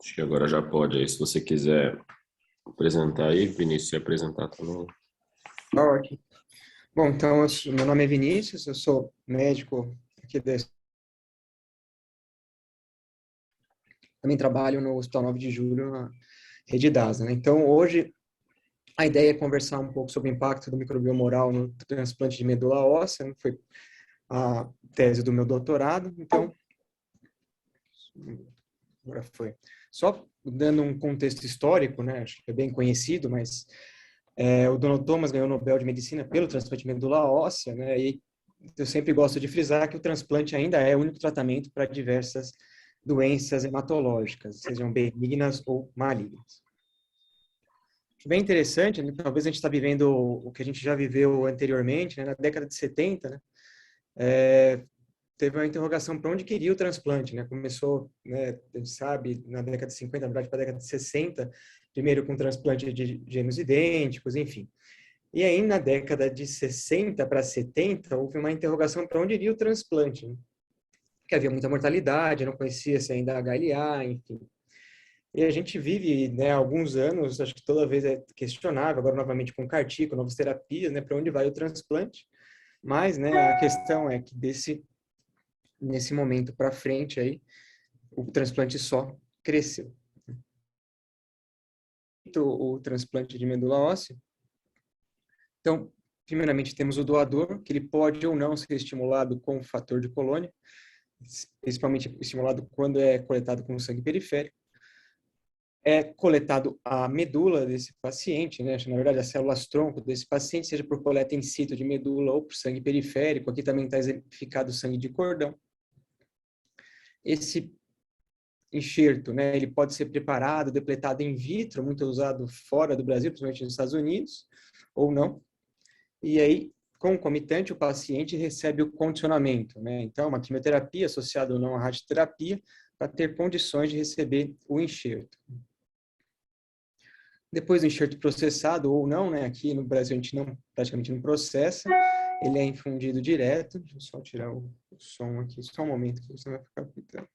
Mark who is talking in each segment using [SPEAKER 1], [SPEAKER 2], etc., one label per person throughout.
[SPEAKER 1] Acho que agora já pode. Aí, se você quiser apresentar aí, Vinícius, e apresentar também.
[SPEAKER 2] Tá ótimo. Bom, então, meu nome é Vinícius, eu sou médico aqui também trabalho no Hospital 9 de Julho, na Rede DASA, né? Então, hoje, a ideia é conversar um pouco sobre o impacto do microbioma oral no transplante de medula óssea, né? Foi a tese do meu doutorado, então, agora foi. Só dando um contexto histórico, né? Acho que é bem conhecido, mas o Donald Thomas ganhou o Nobel de Medicina pelo transplante de medula óssea, né? E eu sempre gosto de frisar que o transplante ainda é o único tratamento para diversas doenças hematológicas, sejam benignas ou malignas. Bem interessante, né? Talvez a gente está vivendo o que a gente já viveu anteriormente, né? Na década de 70, né? Teve uma interrogação para onde queria o transplante, né? Começou, né, a gente sabe, na década de 50, na verdade, para a década de 60, primeiro com transplante de gêmeos idênticos, enfim. E aí, na década de 60 para 70, houve uma interrogação para onde iria o transplante, né? Porque havia muita mortalidade, não conhecia-se ainda a HLA, enfim. E a gente vive, né, alguns anos, acho que toda vez é questionável, agora novamente com CAR-T, com novas terapias, né, para onde vai o transplante. Mas, né, a questão é que nesse momento para frente aí, o transplante só cresceu. O transplante de medula óssea. Então, primeiramente temos o doador, que ele pode ou não ser estimulado com o fator de colônia, principalmente estimulado quando é coletado com sangue periférico. É coletado a medula desse paciente, né? Na verdade, as células-tronco desse paciente, seja por coleta in situ de medula ou por sangue periférico. Aqui também está exemplificado o sangue de cordão. Esse enxerto, né, ele pode ser preparado, depletado in vitro, muito usado fora do Brasil, principalmente nos Estados Unidos, ou não. E aí, concomitante, o paciente recebe o condicionamento, né? Então, uma quimioterapia associada ou não à radioterapia, para ter condições de receber o enxerto. Depois do enxerto processado ou não, né? Aqui no Brasil a gente praticamente não processa, ele é infundido direto. Deixa eu só tirar o som aqui, só um momento que você vai ficar apitando.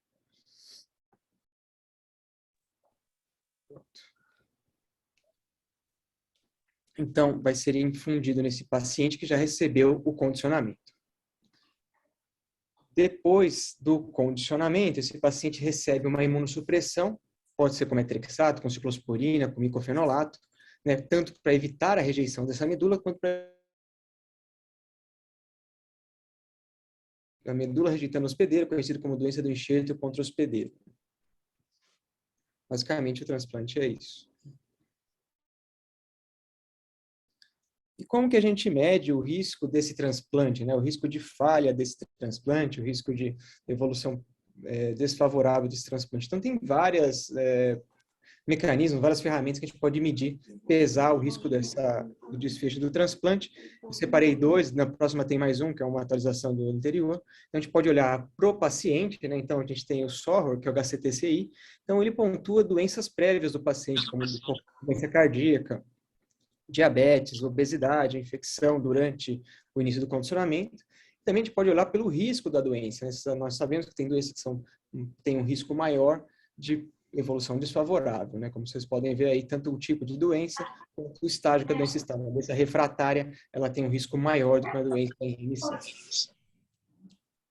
[SPEAKER 2] Pronto. Então, vai ser infundido nesse paciente que já recebeu o condicionamento. Depois do condicionamento, esse paciente recebe uma imunossupressão, pode ser com metrexato, com ciclosporina, com micofenolato, né, tanto para evitar a rejeição dessa medula, quanto para a medula rejeitando o hospedeiro, conhecido como doença do enxerto contra o hospedeiro. Basicamente, o transplante é isso. E como que a gente mede o risco desse transplante, né? O risco de falha desse transplante, o risco de evolução desfavorável desse transplante? Então, tem vários mecanismos, várias ferramentas que a gente pode medir, pesar o risco do desfecho do transplante. Eu separei dois, na próxima tem mais um, que é uma atualização do anterior. Então, a gente pode olhar para o paciente, né? Então, a gente tem o SOHR, que é o HCTCI. Então, ele pontua doenças prévias do paciente, como doença cardíaca, diabetes, obesidade, infecção durante o início do condicionamento. Também a gente pode olhar pelo risco da doença, né? Nós sabemos que tem doenças que têm um risco maior de evolução desfavorável, né? Como vocês podem ver aí, tanto o tipo de doença quanto o estágio que a doença está. A doença refratária, ela tem um risco maior do que uma doença em remissão.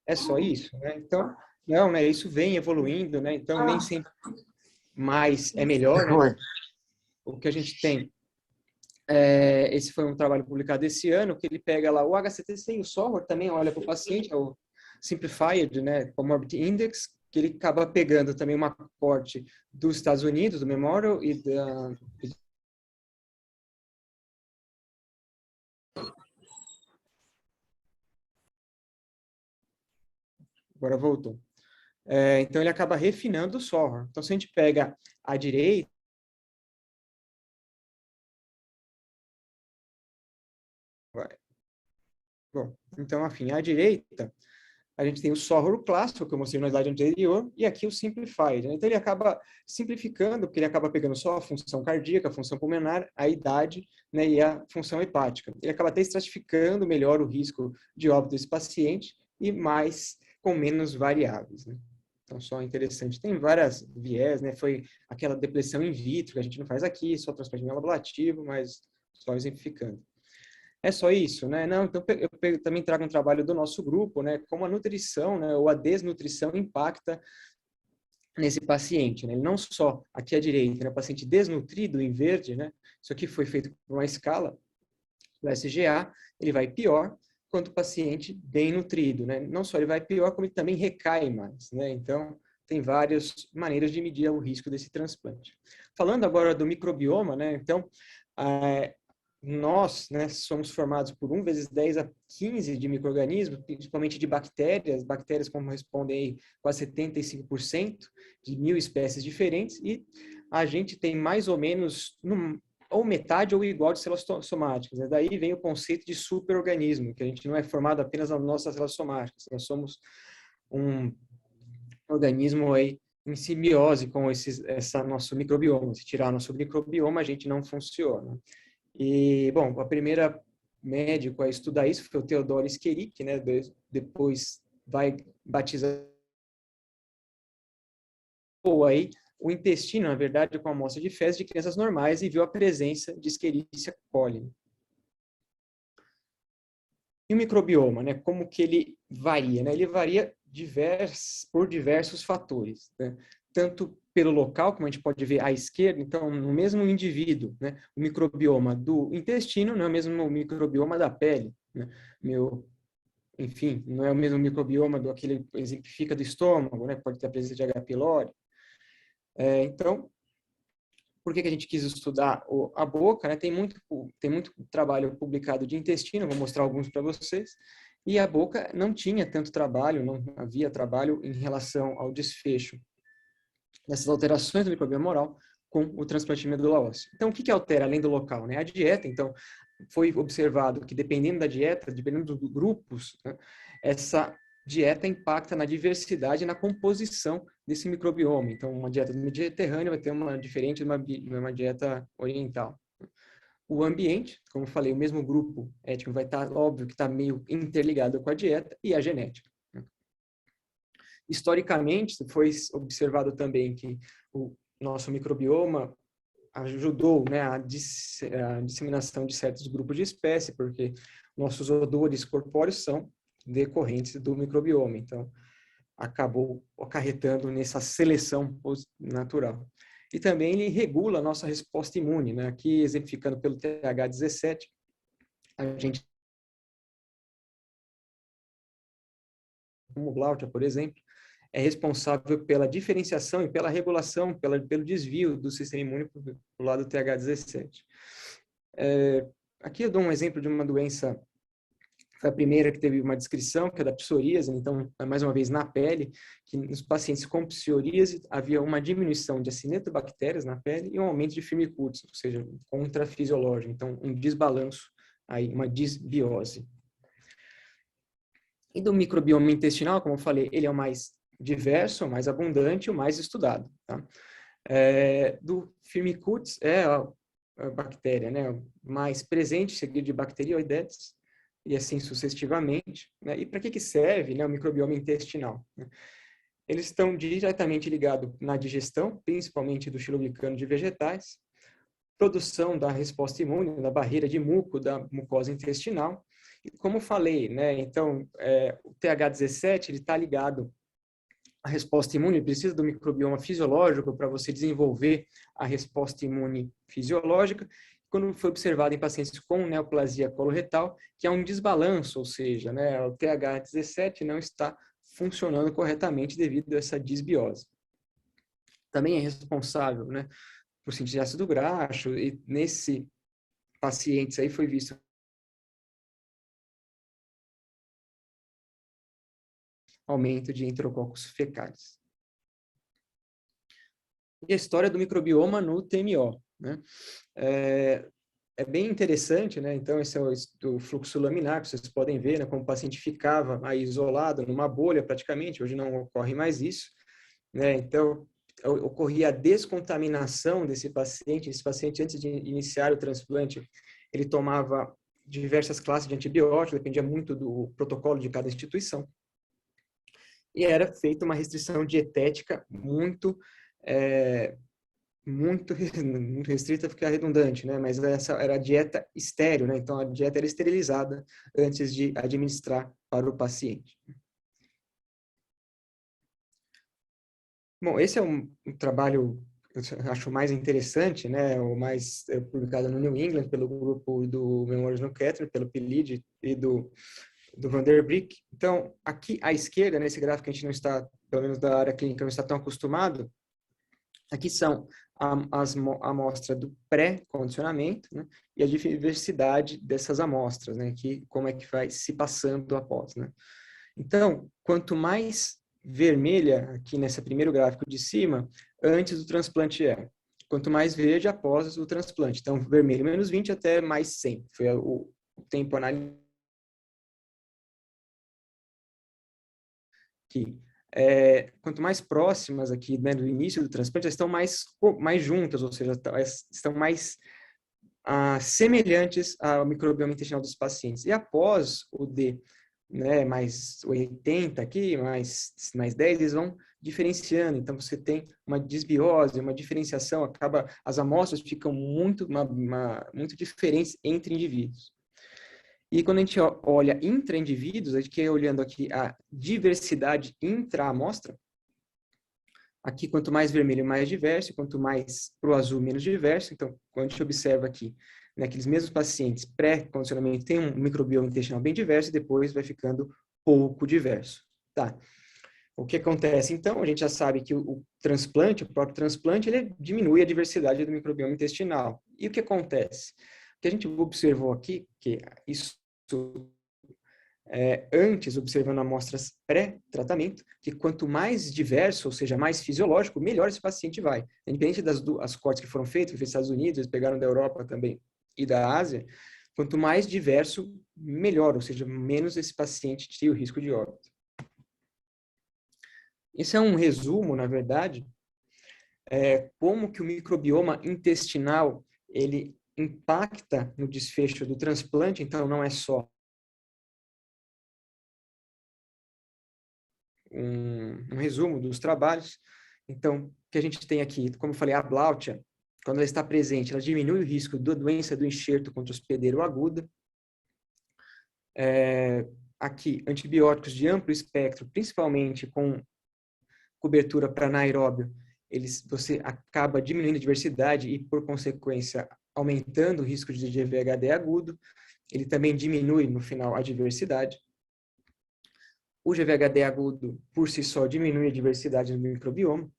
[SPEAKER 2] É só isso, né? Então, não, né? Isso vem evoluindo, né? Então, nem sempre mais é melhor, né? O que a gente tem esse foi um trabalho publicado esse ano, que ele pega lá o HCTC e o SOHR, também olha para o paciente, é o Simplified, né, Comorbid Index, que ele acaba pegando também uma coorte dos Estados Unidos, do Memorial e da... Agora voltou. Então, ele acaba refinando o SOHR. Então, se a gente pega a direita, bom, então, afim, à direita, a gente tem o SOHR clássico, que eu mostrei na slide anterior, e aqui o Simplified. Então, ele acaba simplificando, porque ele acaba pegando só a função cardíaca, a função pulmonar, a idade, né, e a função hepática. Ele acaba até estratificando melhor o risco de óbito desse paciente e com menos variáveis, né? Então, só interessante. Tem várias viés, né? Foi aquela depressão in vitro, que a gente não faz aqui, só transplante de glândula ablativo, mas só exemplificando. É só isso, né? Não, então eu também trago um trabalho do nosso grupo, né? Como a nutrição, né? Ou a desnutrição impacta nesse paciente, né? Ele não só aqui à direita, né? O paciente desnutrido em verde, né? Isso aqui foi feito por uma escala do SGA, ele vai pior quanto o paciente bem nutrido, né? Não só ele vai pior, como ele também recai mais, né? Então, tem várias maneiras de medir o risco desse transplante. Falando agora do microbioma, né? Então, nós, né, somos formados por 1 vezes 10 a 15 de micro-organismos, principalmente de bactérias. Bactérias correspondem aí quase 75% de 1.000 espécies diferentes, e a gente tem mais ou menos ou metade ou igual de células somáticas, né? Daí vem o conceito de superorganismo, que a gente não é formado apenas nas nossas células somáticas, nós somos um organismo aí em simbiose com essa nosso microbioma. Se tirar nosso microbioma, a gente não funciona. E, bom, a primeira médico a estudar isso foi o Theodor Escherichia, né? Depois vai batizar aí o intestino, na verdade, com a amostra de fezes de crianças normais, e viu a presença de Escherichia coli. E o microbioma, né? Como que ele varia, né? Ele varia por diversos fatores, né? Tanto pelo local, como a gente pode ver à esquerda, então, no mesmo indivíduo, né? O microbioma do intestino não é o mesmo microbioma da pele, né? Enfim, não é o mesmo microbioma do aquele exemplifica do estômago, né? Pode ter a presença de H. pylori. Então, por que a gente quis estudar a boca, né? Tem muito trabalho publicado de intestino, vou mostrar alguns para vocês, e a boca não tinha tanto trabalho, não havia trabalho em relação ao desfecho dessas alterações do microbioma oral com o transplante de medula óssea. Então, o que altera além do local, né? A dieta. Então, foi observado que dependendo da dieta, dependendo dos grupos, né, essa dieta impacta na diversidade e na composição desse microbioma. Então, uma dieta mediterrânea vai ter uma diferente de uma dieta oriental. O ambiente, como eu falei, o mesmo grupo étnico vai estar, óbvio, que está meio interligado com a dieta, e a genética. Historicamente, foi observado também que o nosso microbioma ajudou, né, a disseminação de certos grupos de espécies, porque nossos odores corpóreos são decorrentes do microbioma. Então, acabou acarretando nessa seleção natural. E também ele regula a nossa resposta imune, né? Aqui exemplificando pelo TH17, a gente, como o Glaucia, por exemplo, é responsável pela diferenciação e pela regulação, pelo desvio do sistema imune para o lado do TH17. Aqui eu dou um exemplo de uma doença, foi a primeira que teve uma descrição, que é da psoríase. Então, mais uma vez, na pele, que nos pacientes com psoríase havia uma diminuição de acinetobactérias na pele e um aumento de firmicutes, ou seja, contrafisiológico. Então, um desbalanço, aí, uma disbiose. E do microbioma intestinal, como eu falei, ele é o mais diverso, o mais abundante, o mais estudado. Tá? Do Firmicutes é a bactéria, né, mais presente, seguido de Bacteroidetes, e assim sucessivamente. Né? E para que serve, né, o microbioma intestinal? Né? Eles estão diretamente ligados na digestão, principalmente do xiloglicano de vegetais, produção da resposta imune, da barreira de muco, da mucosa intestinal. E como falei, né, então, o TH17 está ligado à resposta imune, precisa do microbioma fisiológico para você desenvolver a resposta imune fisiológica. Quando foi observado em pacientes com neoplasia coloretal, que há um desbalanço, ou seja, né, o TH17 não está funcionando corretamente devido a essa disbiose. Também é responsável, né, por síntese de ácido graxo, e nesse pacientes aí foi visto aumento de enterococos fecais. E a história do microbioma no TMO, né? É bem interessante, né? Então, esse é o fluxo laminar, que vocês podem ver, né? Como o paciente ficava aí isolado, numa bolha praticamente, hoje não ocorre mais isso, né? Então, ocorria a descontaminação desse paciente. Esse paciente, antes de iniciar o transplante, ele tomava diversas classes de antibióticos, dependia muito do protocolo de cada instituição. e era feita uma restrição dietética muito restrita, fica redundante, né? Mas essa era a dieta estéril, né? Então a dieta era esterilizada antes de administrar para o paciente. Bom, esse é um trabalho eu acho mais interessante, né? O mais publicado no New England pelo grupo do Memorial Sloan Kettering, pelo PILID e do Van der Brick. Então, aqui à esquerda, nesse gráfico, a gente não está, pelo menos da área clínica, não está tão acostumado. Aqui são a amostra do pré-condicionamento, né, e a diversidade dessas amostras, né, que, como é que vai se passando após. Né. Então, quanto mais vermelha, aqui nesse primeiro gráfico de cima, antes do transplante é. Quanto mais verde, após o transplante. Então, vermelho menos 20 até mais 100. Foi o tempo analisado aqui. Quanto mais próximas aqui, né, do início do transplante, elas estão mais juntas, ou seja, estão mais semelhantes ao microbioma intestinal dos pacientes. E após o D, né, mais 80 aqui, mais 10, eles vão diferenciando. Então, você tem uma disbiose, uma diferenciação, as amostras ficam muito diferentes entre indivíduos. E quando a gente olha intra-indivíduos, a gente quer olhando aqui a diversidade intra-amostra. Aqui, quanto mais vermelho, mais diverso, quanto mais para o azul, menos diverso. Então, quando a gente observa aqui, né, aqueles mesmos pacientes pré-condicionamento têm um microbioma intestinal bem diverso e depois vai ficando pouco diverso. Tá? O que acontece, então? A gente já sabe que o próprio transplante, ele diminui a diversidade do microbioma intestinal. E o que acontece? O que a gente observou aqui, que isso antes, observando amostras pré-tratamento, que quanto mais diverso, ou seja, mais fisiológico, melhor esse paciente vai. Independente das cortes que foram feitas, nos Estados Unidos, eles pegaram da Europa também e da Ásia, quanto mais diverso, melhor, ou seja, menos esse paciente tinha o risco de óbito. Esse é um resumo, na verdade, como que o microbioma intestinal ele impacta no desfecho do transplante. Então, não é só um resumo dos trabalhos. Então, o que a gente tem aqui, como eu falei, a Blautia, quando ela está presente, ela diminui o risco da doença do enxerto contra hospedeiro aguda. Aqui, antibióticos de amplo espectro, principalmente com cobertura para anaeróbio, você acaba diminuindo a diversidade e, por consequência, aumentando o risco de GVHD agudo. Ele também diminui, no final, a diversidade. O GVHD agudo, por si só, diminui a diversidade do microbioma.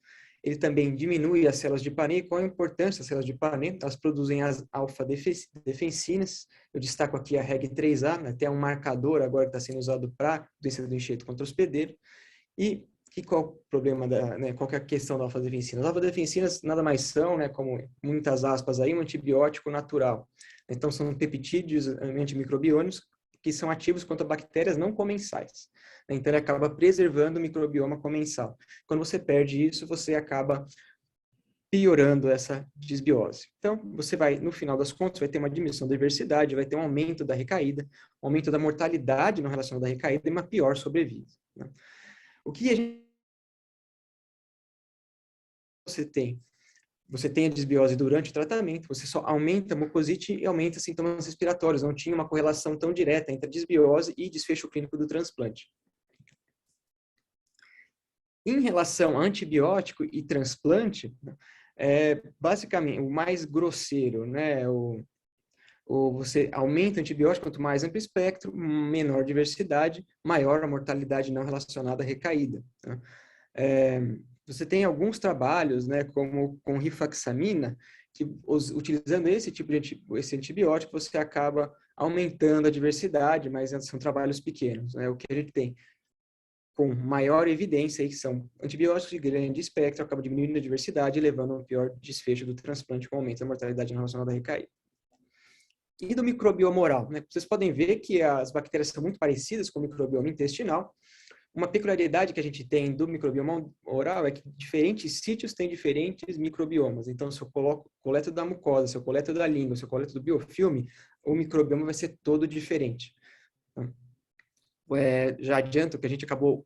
[SPEAKER 2] Ele também diminui as células de Panay. Qual a importância das células de Panay? Elas produzem as alfa-defensinas. Eu destaco aqui a REG3A, né? Tem um marcador agora que está sendo usado para doença do enxerto contra hospedeiro. E qual o problema, qual que é a questão da alfa-defensinas? As alfa-defensinas nada mais são, né, como muitas aspas aí, um antibiótico natural. Então, são peptídeos antimicrobianos que são ativos contra bactérias não comensais. Então, ele acaba preservando o microbioma comensal. Quando você perde isso, você acaba piorando essa disbiose. Então, você vai, no final das contas, vai ter uma diminuição da diversidade, vai ter um aumento da recaída, um aumento da mortalidade no relacionado à recaída e uma pior sobrevida. Né? O que você tem? Você tem a disbiose durante o tratamento, você só aumenta a mucosite e aumenta sintomas respiratórios. Não tinha uma correlação tão direta entre a disbiose e desfecho clínico do transplante. Em relação a antibiótico e transplante, basicamente, o mais grosseiro, né, você aumenta o antibiótico, quanto mais amplo espectro, menor diversidade, maior a mortalidade não relacionada à recaída. Né? Você tem alguns trabalhos, né, como com rifaxamina, que utilizando esse tipo de esse antibiótico, você acaba aumentando a diversidade, mas são trabalhos pequenos. Né? O que a gente tem com maior evidência aí, que são antibióticos de grande espectro, acaba diminuindo a diversidade, levando a um pior desfecho do transplante, com aumento da mortalidade não relacionada à recaída. E do microbioma oral, né? Vocês podem ver que as bactérias são muito parecidas com o microbioma intestinal. Uma peculiaridade que a gente tem do microbioma oral é que diferentes sítios têm diferentes microbiomas. Então, se eu coleto da mucosa, se eu coleto da língua, se eu coleto do biofilme, o microbioma vai ser todo diferente. já adianto que a gente acabou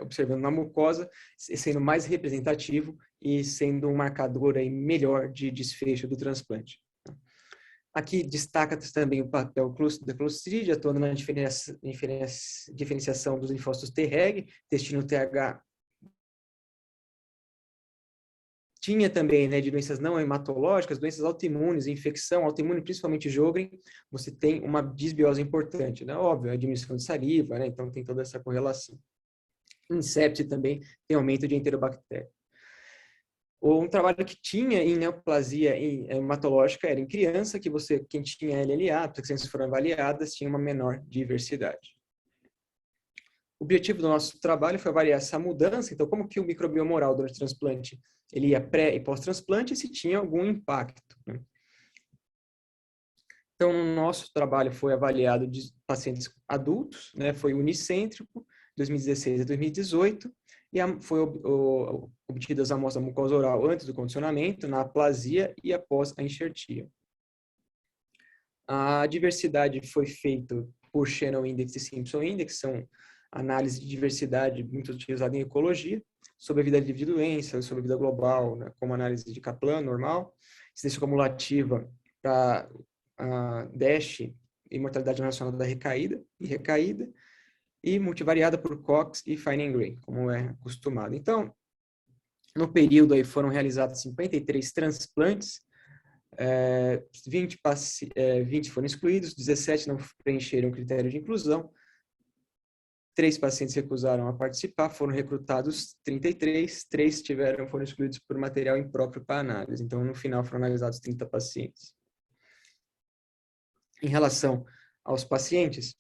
[SPEAKER 2] observando na mucosa, sendo mais representativo e sendo um marcador aí melhor de desfecho do transplante. Aqui destaca-se também o papel da Clostridia, atuando na diferenciação dos linfócitos Treg, intestino TH. Tinha também, né, de doenças não hematológicas, doenças autoimunes, infecção autoimune, principalmente Sjögren, você tem uma disbiose importante, né? Óbvio, a diminuição de saliva, né? Então tem toda essa correlação. Em sepse também tem aumento de enterobactéria. Um trabalho que tinha em neoplasia hematológica era em criança, quem tinha LLA, as crianças foram avaliadas, tinha uma menor diversidade. O objetivo do nosso trabalho foi avaliar essa mudança, então como que o microbioma oral durante o transplante, ele ia pré e pós-transplante, e se tinha algum impacto, né? Então, o nosso trabalho foi avaliado de pacientes adultos, né? Foi unicêntrico, 2016 a 2018, e foi obtidas amostras da mucosa oral antes do condicionamento, na aplasia e após a enxertia. A diversidade foi feita por Shannon Index e Simpson Index, são análise de diversidade muito utilizada em ecologia, sobrevida livre de doença, sobrevida global, né, como análise de Kaplan normal, incidência cumulativa para DASH e mortalidade relacionada da recaída, e multivariada por Cox e Fine-Gray, como é acostumado. Então, no período aí foram realizados 53 transplantes, 20 foram excluídos, 17 não preencheram o critério de inclusão, 3 pacientes recusaram a participar, foram recrutados 33, 3 foram excluídos por material impróprio para análise. Então, no final, foram analisados 30 pacientes. Em relação aos pacientes,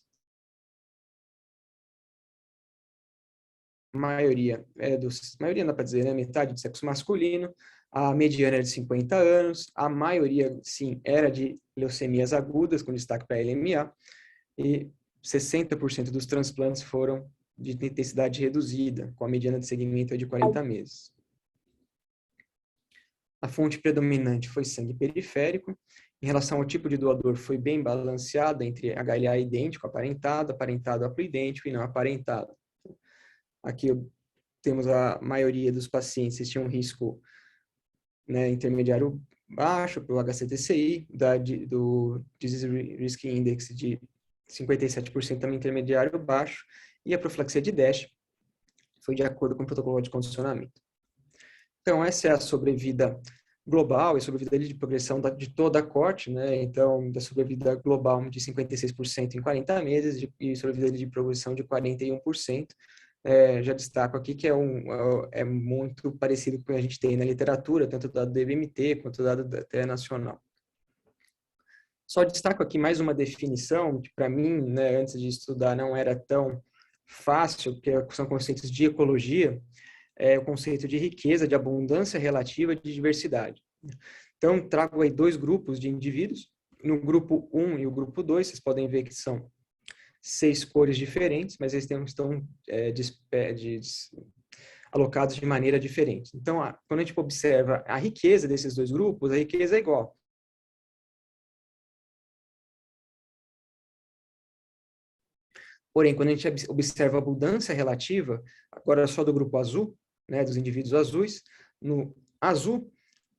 [SPEAKER 2] maioria não dá para dizer, né? Metade de sexo masculino, a mediana era de 50 anos, a maioria, sim, era de leucemias agudas, com destaque para a LMA, e 60% dos transplantes foram de intensidade reduzida, com a mediana de segmento de 40 meses. A fonte predominante foi sangue periférico. Em relação ao tipo de doador, foi bem balanceada entre HLA idêntico, aparentado haploidêntico e não aparentado. Aqui temos a maioria dos pacientes que tinham um risco, né, intermediário baixo, pelo HCTCI, do Disease Risk Index de 57% também intermediário baixo, e a profilaxia de DASH foi de acordo com o protocolo de condicionamento. Então, essa é a sobrevida global e sobrevida de progressão de toda a corte, né? Então, da sobrevida global de 56% em 40 meses e sobrevida de progressão de 41%. Já destaco aqui que é muito parecido com o que a gente tem na literatura, tanto dado do IBMT quanto dado até nacional. Só destaco aqui mais uma definição que, para mim, né, antes de estudar, não era tão fácil, porque são conceitos de ecologia, o conceito de riqueza, de abundância relativa, de diversidade. Então, trago aí 2 grupos de indivíduos. No grupo 1 e o grupo 2, vocês podem ver que são 6 cores diferentes, mas eles estão alocados de maneira diferente. Então, quando a gente observa a riqueza desses 2 grupos, a riqueza é igual. Porém, quando a gente observa a abundância relativa, agora só do grupo azul, né, dos indivíduos azuis, no azul,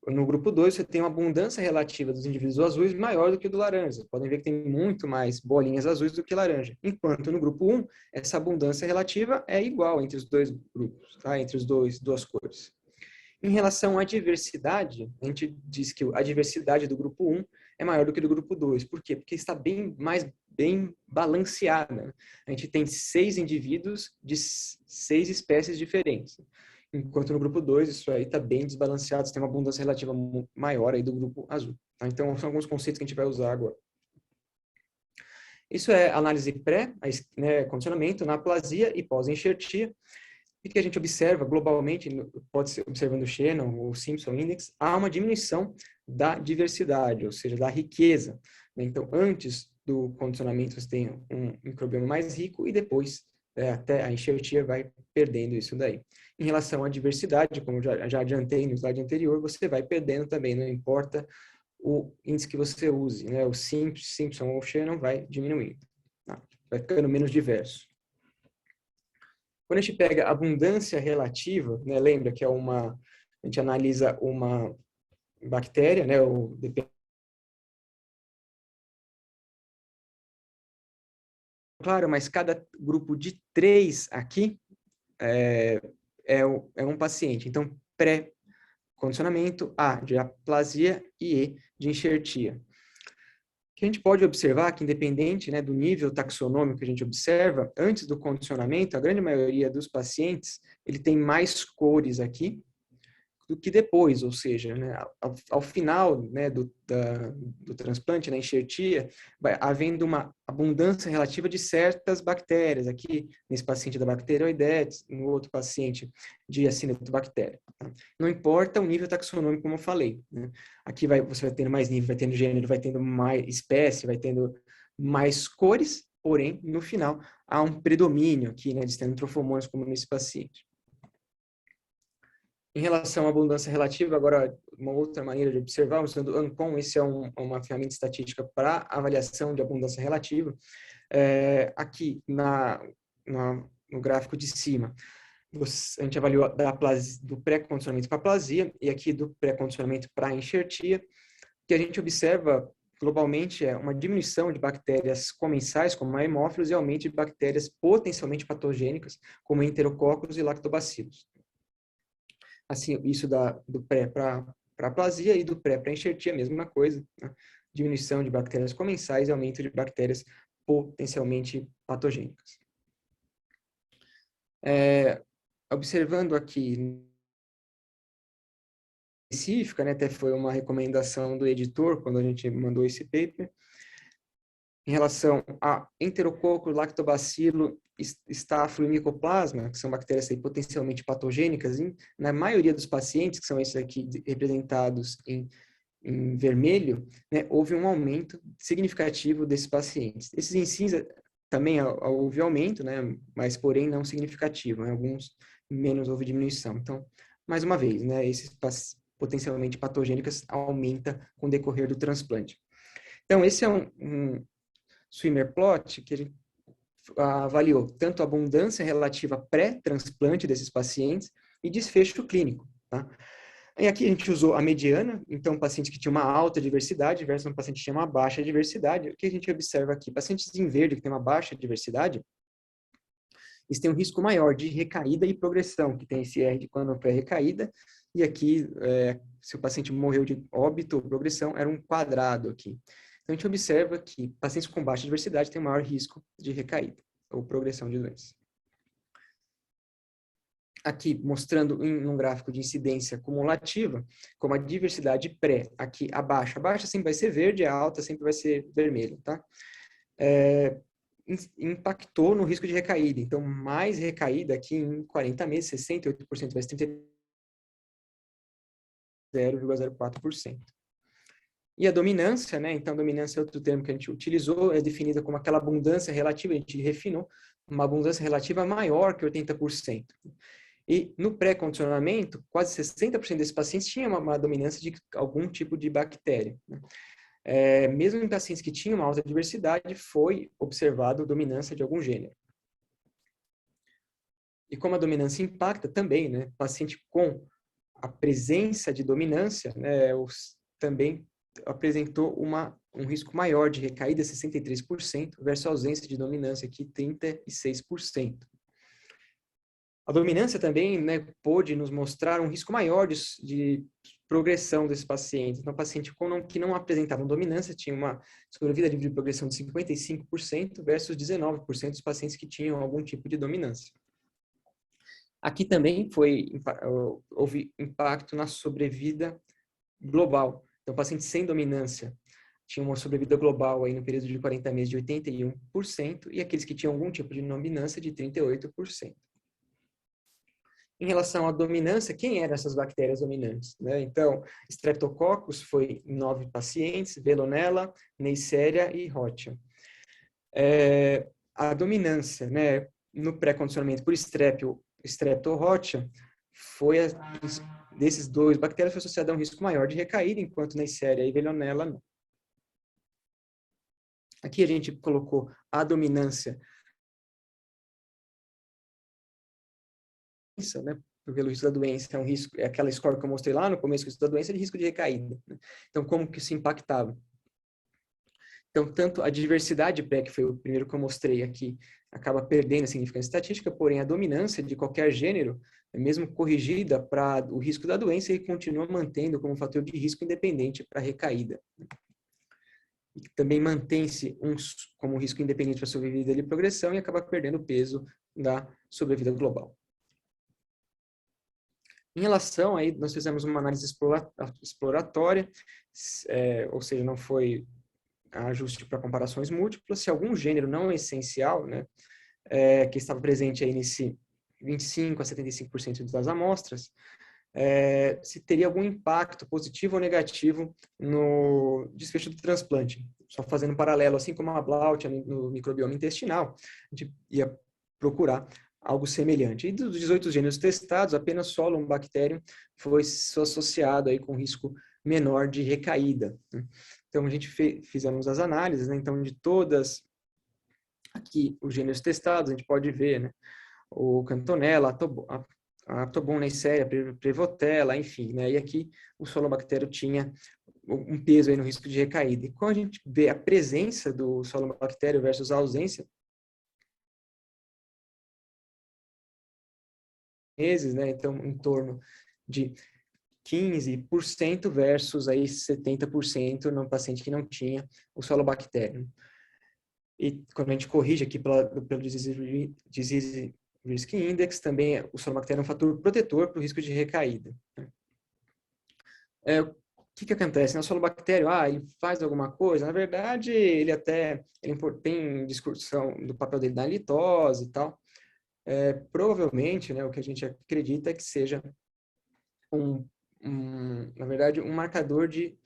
[SPEAKER 2] no grupo 2, você tem uma abundância relativa dos indivíduos azuis maior do que o do laranja. Vocês podem ver que tem muito mais bolinhas azuis do que laranja. Enquanto no grupo 1, essa abundância relativa é igual entre os 2 grupos, tá? Entre os duas cores. Em relação à diversidade, a gente diz que a diversidade do grupo 1 é maior do que do grupo 2. Por quê? Porque está bem balanceada. A gente tem 6 indivíduos de 6 espécies diferentes. Enquanto no grupo 2, isso aí está bem desbalanceado, você tem uma abundância relativa maior aí do grupo azul. Tá? Então, são alguns conceitos que a gente vai usar agora. Isso é análise pré, né, condicionamento, na aplasia e pós-enxertia. O que a gente observa globalmente, pode ser observando o Shannon, o Simpson Index, há uma diminuição da diversidade, ou seja, da riqueza. Então, antes do condicionamento, você tem um microbioma mais rico e depois, até a enxertia, vai perdendo isso daí. Em relação à diversidade, como já adiantei no slide anterior, você vai perdendo também, não importa o índice que você use, né? O Simpson ou o Shannon vai diminuindo, tá? Vai ficando menos diverso. Quando a gente pega abundância relativa, né, lembra que a gente analisa uma bactéria, né, claro, mas cada grupo de 3 aqui é um paciente. Então, pré-condicionamento, A, de aplasia e E, de enxertia. Que a gente pode observar que, independente, né, do nível taxonômico que a gente observa, antes do condicionamento, a grande maioria dos pacientes, ele tem mais cores aqui do que depois, ou seja, né, ao final, né, do transplante, na enxertia, vai havendo uma abundância relativa de certas bactérias, aqui nesse paciente da Bacteroidetes, no outro paciente de Acinetobactéria. Tá? Não importa o nível taxonômico, como eu falei. Né? Aqui você vai tendo mais nível, vai tendo gênero, vai tendo mais espécie, vai tendo mais cores, porém, no final, há um predomínio aqui, né, de estenotrophomonas como nesse paciente. Em relação à abundância relativa, agora, uma outra maneira de observar, usando o ANCOM, esse é uma ferramenta estatística para avaliação de abundância relativa. Aqui, no gráfico de cima, a gente avaliou do pré-condicionamento para aplasia e aqui do pré-condicionamento para enxertia, que a gente observa globalmente é uma diminuição de bactérias comensais, como a hemófilos, e aumento de bactérias potencialmente patogênicas, como enterococos e lactobacilos. Assim, isso do pré para aplasia e do pré para enxertia, a mesma coisa. Né? Diminuição de bactérias comensais e aumento de bactérias potencialmente patogênicas. Observando aqui específica, né, até foi uma recomendação do editor quando a gente mandou esse paper, em relação a enterococo, lactobacilo, estáfilo e micoplasma, que são bactérias aí potencialmente patogênicas, na maioria dos pacientes, que são esses aqui representados em vermelho, né, houve um aumento significativo desses pacientes. Esses em cinza também houve aumento, né, mas porém não significativo, né, alguns menos houve diminuição. Então, mais uma vez, né, esses potencialmente patogênicas aumenta com o decorrer do transplante. Então, esse é um swimmer plot que a gente avaliou tanto a abundância relativa pré-transplante desses pacientes e desfecho clínico. Tá? E aqui a gente usou a mediana, então pacientes que tinham uma alta diversidade versus um paciente que tinha uma baixa diversidade. O que a gente observa aqui? Pacientes em verde que têm uma baixa diversidade, eles têm um risco maior de recaída e progressão, que tem esse R de quando pré-recaída, e aqui, se o paciente morreu de óbito ou progressão, era um quadrado aqui. Então, a gente observa que pacientes com baixa diversidade têm maior risco de recaída ou progressão de doença. Aqui, mostrando em um gráfico de incidência cumulativa, como a diversidade pré, aqui abaixo. A baixa sempre vai ser verde, a alta sempre vai ser vermelho, tá? Impactou no risco de recaída. Então, mais recaída aqui em 40 meses, 68% versus 0,04%. E a dominância, né? Então, a dominância é outro termo que a gente utilizou, é definida como aquela abundância relativa, a gente refinou, uma abundância relativa maior que 80%. E no pré-condicionamento, quase 60% desses pacientes tinham uma dominância de algum tipo de bactéria. Né? Mesmo em pacientes que tinham uma alta diversidade, foi observado dominância de algum gênero. E como a dominância impacta também, né? Paciente com a presença de dominância, né, também apresentou um risco maior de recaída, 63%, versus a ausência de dominância, aqui 36%. A dominância também, né, pôde nos mostrar um risco maior de progressão desses pacientes. Então, paciente que não apresentavam dominância tinha uma sobrevida livre de progressão de 55% versus 19% dos pacientes que tinham algum tipo de dominância. Aqui também houve impacto na sobrevida global. Então, pacientes sem dominância tinham uma sobrevida global aí no período de 40 meses de 81%, e aqueles que tinham algum tipo de dominância de 38%. Em relação à dominância, quem eram essas bactérias dominantes? Né? Então, Streptococcus foi 9 pacientes, Veillonella, Neisseria e Rhotia. A dominância, né, no pré-condicionamento por Streptorhotia, desses 2 bactérias foi associada a um risco maior de recaída, enquanto Neisseria e Veillonella não. Aqui a gente colocou a dominância né? Pelo risco da doença, é um risco, é aquela score que eu mostrei lá no começo, risco da doença, de risco de recaída, né? Então, como que isso impactava? Então, tanto a diversidade pré, que foi o primeiro que eu mostrei aqui, acaba perdendo a significância estatística, porém a dominância de qualquer gênero, mesmo corrigida para o risco da doença, ele continua mantendo como fator de risco independente para recaída. E também mantém-se como risco independente para sobrevida e progressão e acaba perdendo peso da sobrevida global. Em relação aí, nós fizemos uma análise exploratória, ou seja, não foi ajuste para comparações múltiplas. Se algum gênero não é essencial, né, que estava presente aí nesse 25 a 75% das amostras, se teria algum impacto positivo ou negativo no desfecho do transplante. Só fazendo um paralelo, assim como a Blaut no microbioma intestinal, a gente ia procurar algo semelhante. E dos 18 gêneros testados, apenas Solobacterium foi associado aí com risco menor de recaída, né? Então, a gente fizemos as análises, né? Então, de todas aqui os gêneros testados, a gente pode ver, né? O Cantonella, a Tobon, Neisseria, Prevotella, enfim, né? E aqui o Solobacterium tinha um peso aí no risco de recaída. E quando a gente vê a presença do Solobacterium versus a ausência, meses, né? Então, em torno de 15% versus aí 70% no paciente que não tinha o Solobacterium. E quando a gente corrige aqui pelo Disease Risk Index, também o Solobacterium é um fator protetor para o risco de recaída. O que acontece? O Solobacterium, ele faz alguma coisa? Na verdade, ele tem discussão do papel dele na litose e tal. Provavelmente, né, o que a gente acredita é que seja na verdade, um marcador de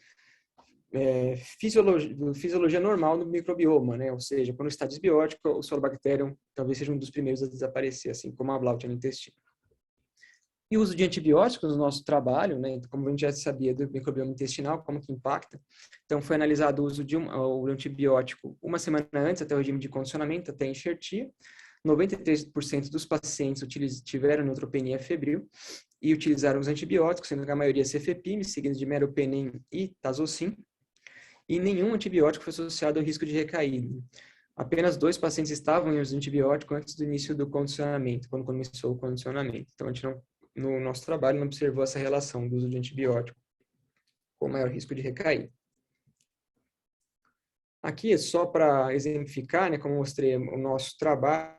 [SPEAKER 2] fisiologia normal no microbioma, né? Ou seja, quando está desbiótico, o Solobacterium talvez seja um dos primeiros a desaparecer, assim como a Blaut no intestino. E o uso de antibióticos no nosso trabalho, né? Como a gente já sabia do microbioma intestinal, como que impacta. Então, foi analisado o uso de o antibiótico uma semana antes, até o regime de condicionamento, até a enxertia. 93% dos pacientes tiveram neutropenia febril e utilizaram os antibióticos, sendo que a maioria cefepime, seguidos de meropenem e tazocin. E nenhum antibiótico foi associado ao risco de recaída. Apenas 2 pacientes estavam em uso de antibiótico antes do início do condicionamento, quando começou o condicionamento. Então, a gente no nosso trabalho não observou essa relação do uso de antibiótico com maior risco de recaída. Aqui é só para exemplificar, né, como eu mostrei o nosso trabalho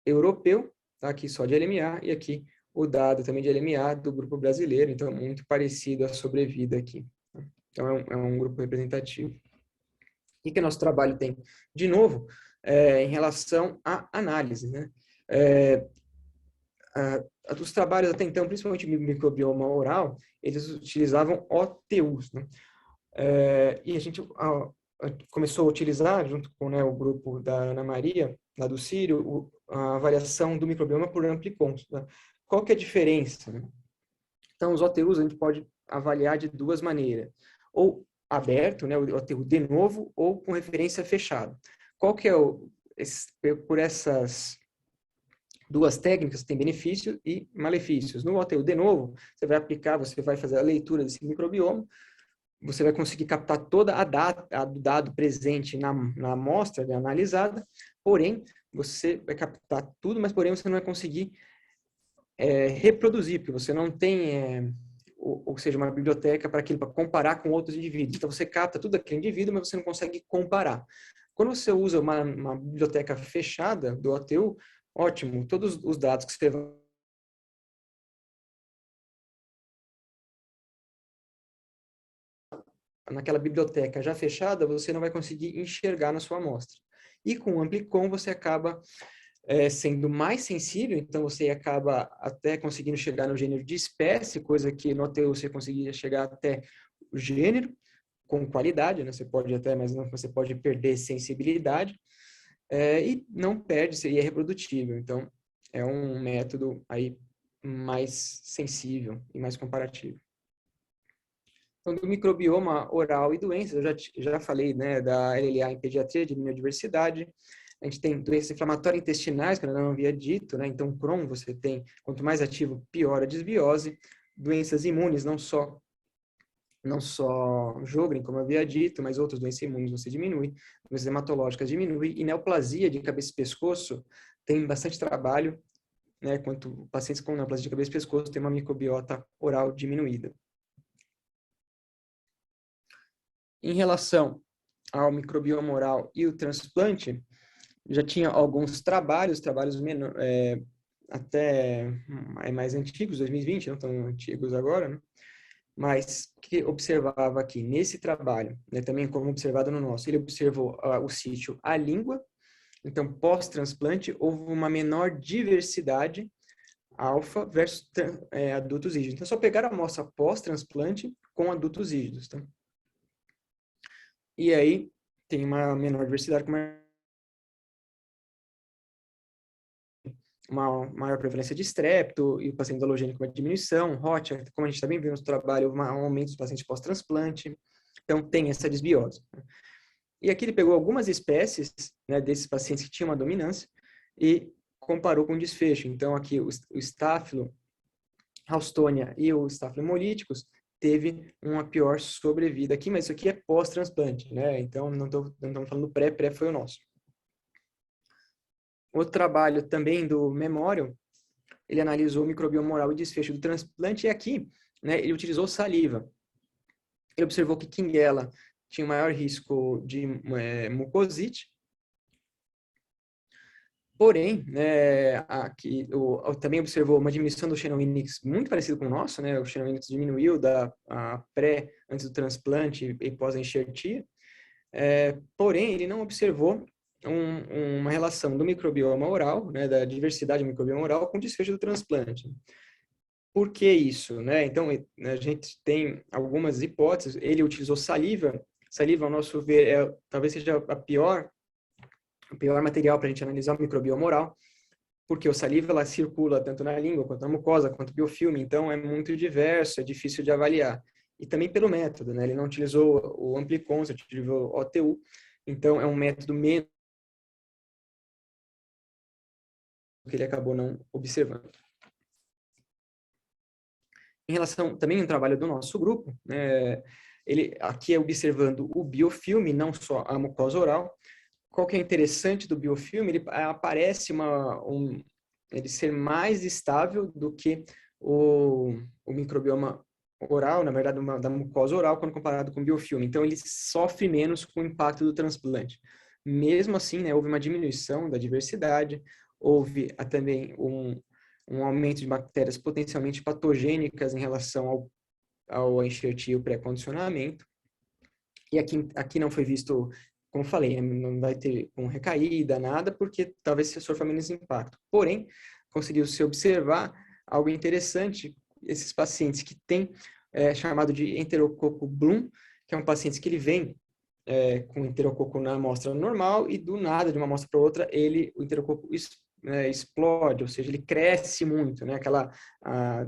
[SPEAKER 2] europeu, tá? Aqui só de LMA, e aqui o dado também de LMA do grupo brasileiro, então é muito parecido a sobrevida aqui. Então é um grupo representativo. O que nosso trabalho tem? De novo, em relação à análise, né? Os trabalhos até então, principalmente no microbioma oral, eles utilizavam OTUs, né? E a gente começou a utilizar, junto com, né, o grupo da Ana Maria, lá do Sírio, a variação do microbioma por amplicons, né? Qual que é a diferença, né? Então, os OTUs a gente pode avaliar de duas maneiras. Ou aberto, né, o OTU de novo, ou com referência fechada. Qual que é por essas duas técnicas tem benefícios e malefícios. No OTU de novo, você vai fazer a leitura desse microbioma, você vai conseguir captar toda a dado presente na amostra, né, analisada, porém, você vai captar tudo, mas porém você não vai conseguir reproduzir, porque você não tem, ou seja, uma biblioteca para comparar com outros indivíduos. Então, você capta tudo daquele indivíduo, mas você não consegue comparar. Quando você usa uma biblioteca fechada do OTU, ótimo, todos os dados que você vai naquela biblioteca já fechada, você não vai conseguir enxergar na sua amostra. E com o Amplicon você acaba sendo mais sensível, então você acaba até conseguindo chegar no gênero de espécie, coisa que no OTU você conseguia chegar até o gênero, com qualidade, né? Você pode até, mas não, você pode perder sensibilidade, e não perde, seria reprodutível. Então, é um método aí mais sensível e mais comparativo. Então, do microbioma oral e doenças, eu já falei, né, da LLA em pediatria, de imunodiversidade. A gente tem doenças inflamatórias intestinais, que eu não havia dito, né? Então, Crohn você tem, quanto mais ativo, pior a desbiose. Doenças imunes, não só Sjögren, como eu havia dito, mas outras doenças imunes você diminui, doenças hematológicas diminui, e neoplasia de cabeça e pescoço tem bastante trabalho, né, quanto pacientes com neoplasia de cabeça e pescoço têm uma microbiota oral diminuída. Em relação ao microbioma oral e o transplante, já tinha alguns trabalhos até mais antigos, 2020, não tão antigos agora, né? Mas que observava aqui nesse trabalho, né, também como observado no nosso, ele observou o sítio a língua, então pós-transplante houve uma menor diversidade alfa versus adultos rígidos. Então só pegaram a amostra pós-transplante com adultos rígidos, tá? E aí tem uma menor diversidade com uma maior prevalência de estrepto e o paciente halogênico com uma diminuição, Rocha, como a gente também viu no trabalho, houve um aumento dos pacientes pós-transplante, então tem essa desbiose. E aqui ele pegou algumas espécies, né, desses pacientes que tinham uma dominância e comparou com o desfecho. Então aqui o Staphylo Ralstonia e o Staphylo hemolíticos teve uma pior sobrevida aqui, mas isso aqui é pós-transplante, né? Então não estamos falando pré foi o nosso. Outro trabalho também do Memorial, ele analisou o microbioma oral e desfecho do transplante, e aqui, né, ele utilizou saliva. Ele observou que Quinguela tinha maior risco de mucosite, porém, né, aqui, também observou uma diminuição do Xenominix muito parecido com o nosso, né, o Xenominix diminuiu antes do transplante e pós-enxertia, porém, ele não observou uma relação do microbioma oral, né, da diversidade do microbioma oral com o desfecho do transplante. Por que isso, né? Então, a gente tem algumas hipóteses. Ele utilizou saliva. Saliva, ao nosso ver, talvez seja o pior material para a gente analisar o microbioma oral, porque o saliva ela circula tanto na língua, quanto na mucosa, quanto no biofilme, então é muito diverso, é difícil de avaliar. E também pelo método, né? Ele não utilizou o Amplicons, utilizou o OTU, então é um método menos que ele acabou não observando. Em relação também ao trabalho do nosso grupo, ele aqui é observando o biofilme, não só a mucosa oral. Qual que é interessante do biofilme? Ele aparece ele ser mais estável do que o microbioma oral, na verdade, da mucosa oral, quando comparado com o biofilme. Então, ele sofre menos com o impacto do transplante. Mesmo assim, né, houve uma diminuição da diversidade, houve também um aumento de bactérias potencialmente patogênicas em relação ao enxertia e o pré-condicionamento. E aqui não foi visto, como falei, não vai ter recaída, nada, porque talvez sofra menos impacto. Porém, conseguiu-se observar algo interessante, esses pacientes que têm chamado de enterococo Bloom, que é um paciente que ele vem com enterococo na amostra normal e do nada, de uma amostra para outra, o enterococo explode, ou seja, ele cresce muito, né? Aquela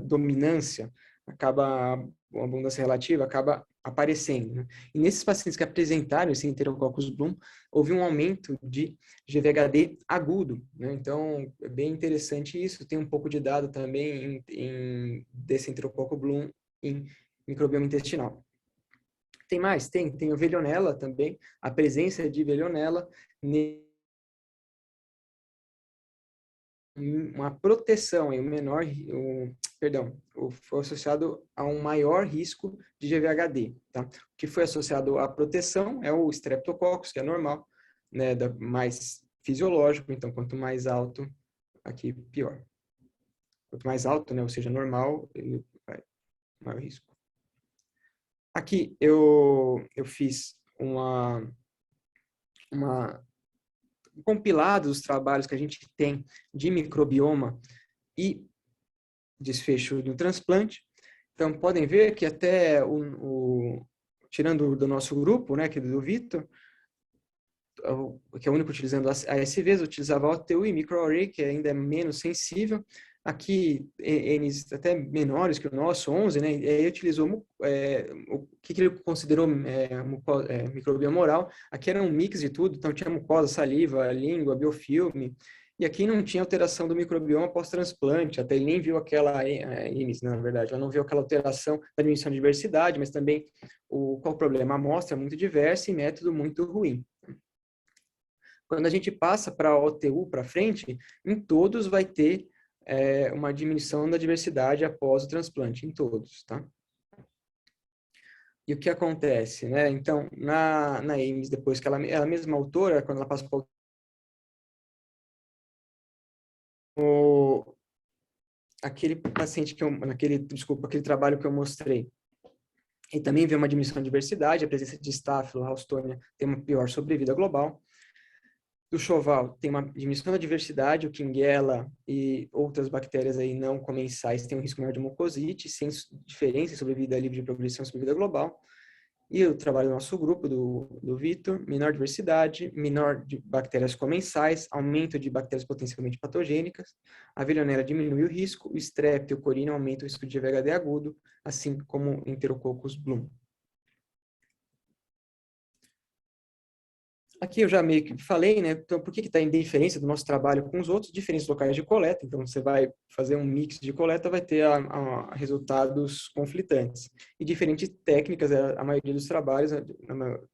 [SPEAKER 2] dominância acaba, a abundância relativa acaba aparecendo, né? E nesses pacientes que apresentaram esse Enterococcus Bloom, houve um aumento de GVHD agudo, né? Então, é bem interessante isso. Tem um pouco de dado também desse Enterococcus Bloom em microbioma intestinal. Tem mais? Tem o Veillonella também, a presença de Veillonella uma proteção e foi associado a um maior risco de GVHD, tá? O que foi associado à proteção é o Streptococcus, que é normal, né, mais fisiológico, então quanto mais alto, aqui pior. Quanto mais alto, né, ou seja, normal, ele vai maior risco. Aqui eu fiz um compilado dos trabalhos que a gente tem de microbioma e desfecho do transplante. Então, podem ver que até tirando do nosso grupo, né, que é do Vitor, que é o único utilizando ASVs, utilizava OTU e microarray, que ainda é menos sensível. Aqui, N's até menores que o nosso, 11, né? Ele utilizou o que ele considerou microbioma oral. Aqui era um mix de tudo, então tinha mucosa, saliva, língua, biofilme. E aqui não tinha alteração do microbioma pós-transplante, até ele nem viu aquela, N's, na verdade, ela não viu aquela alteração da diminuição de diversidade, mas também qual o problema? A amostra é muito diversa e método muito ruim. Quando a gente passa para a OTU para frente, em todos vai ter uma diminuição da diversidade após o transplante, em todos, tá? E o que acontece, né? Então, na Ames, depois que ela mesma autora, quando ela passa para aquele paciente aquele trabalho que eu mostrei, e também vê uma diminuição de diversidade, a presença de Staphylo, Ralstonia tem uma pior sobrevida global. Do choval tem uma diminuição da diversidade, o Klebsiella e outras bactérias aí não comensais têm um risco maior de mucosite, sem diferença em sobrevida livre de progressão e sobrevida global. E o trabalho do nosso grupo, do Vitor, menor diversidade, menor de bactérias comensais, aumento de bactérias potencialmente patogênicas, a Veillonella diminui o risco, o Strep e o Corina aumentam o risco de VHD agudo, assim como o Enterococcus Bloom. Aqui eu já meio que falei, né? Então, por que está em diferença do nosso trabalho com os outros? Diferentes locais de coleta. Então, você vai fazer um mix de coleta, vai ter resultados conflitantes. E diferentes técnicas, a maioria dos trabalhos,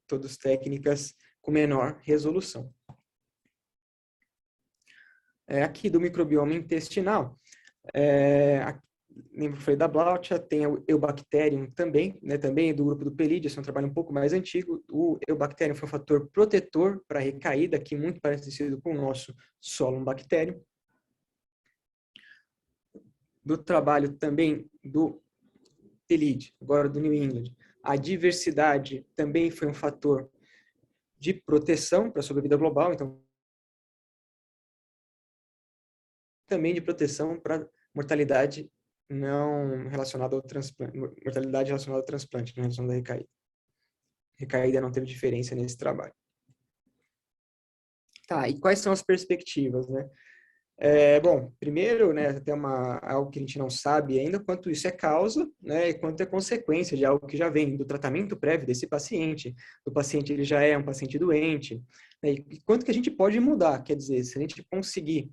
[SPEAKER 2] todas técnicas com menor resolução. Aqui do microbioma intestinal, lembro que foi da Blautia, tem o Eubacterium também, né, também do grupo do Pelidius, é um trabalho um pouco mais antigo. O Eubacterium foi um fator protetor para a recaída, que muito parecido com o nosso Solum Bacterium. Do trabalho também do Pelid, agora do New England, a diversidade também foi um fator de proteção para a sobrevida global, então também de proteção para mortalidade não relacionada ao transplante, mortalidade relacionada ao transplante, não relacionada à recaída. Recaída não teve diferença nesse trabalho. Tá, e quais são as perspectivas, né? Bom, primeiro, né, tem algo que a gente não sabe ainda, quanto isso é causa, né, e quanto é consequência de algo que já vem do tratamento prévio desse paciente. O paciente ele já é um paciente doente, né, e quanto que a gente pode mudar, quer dizer, se a gente conseguir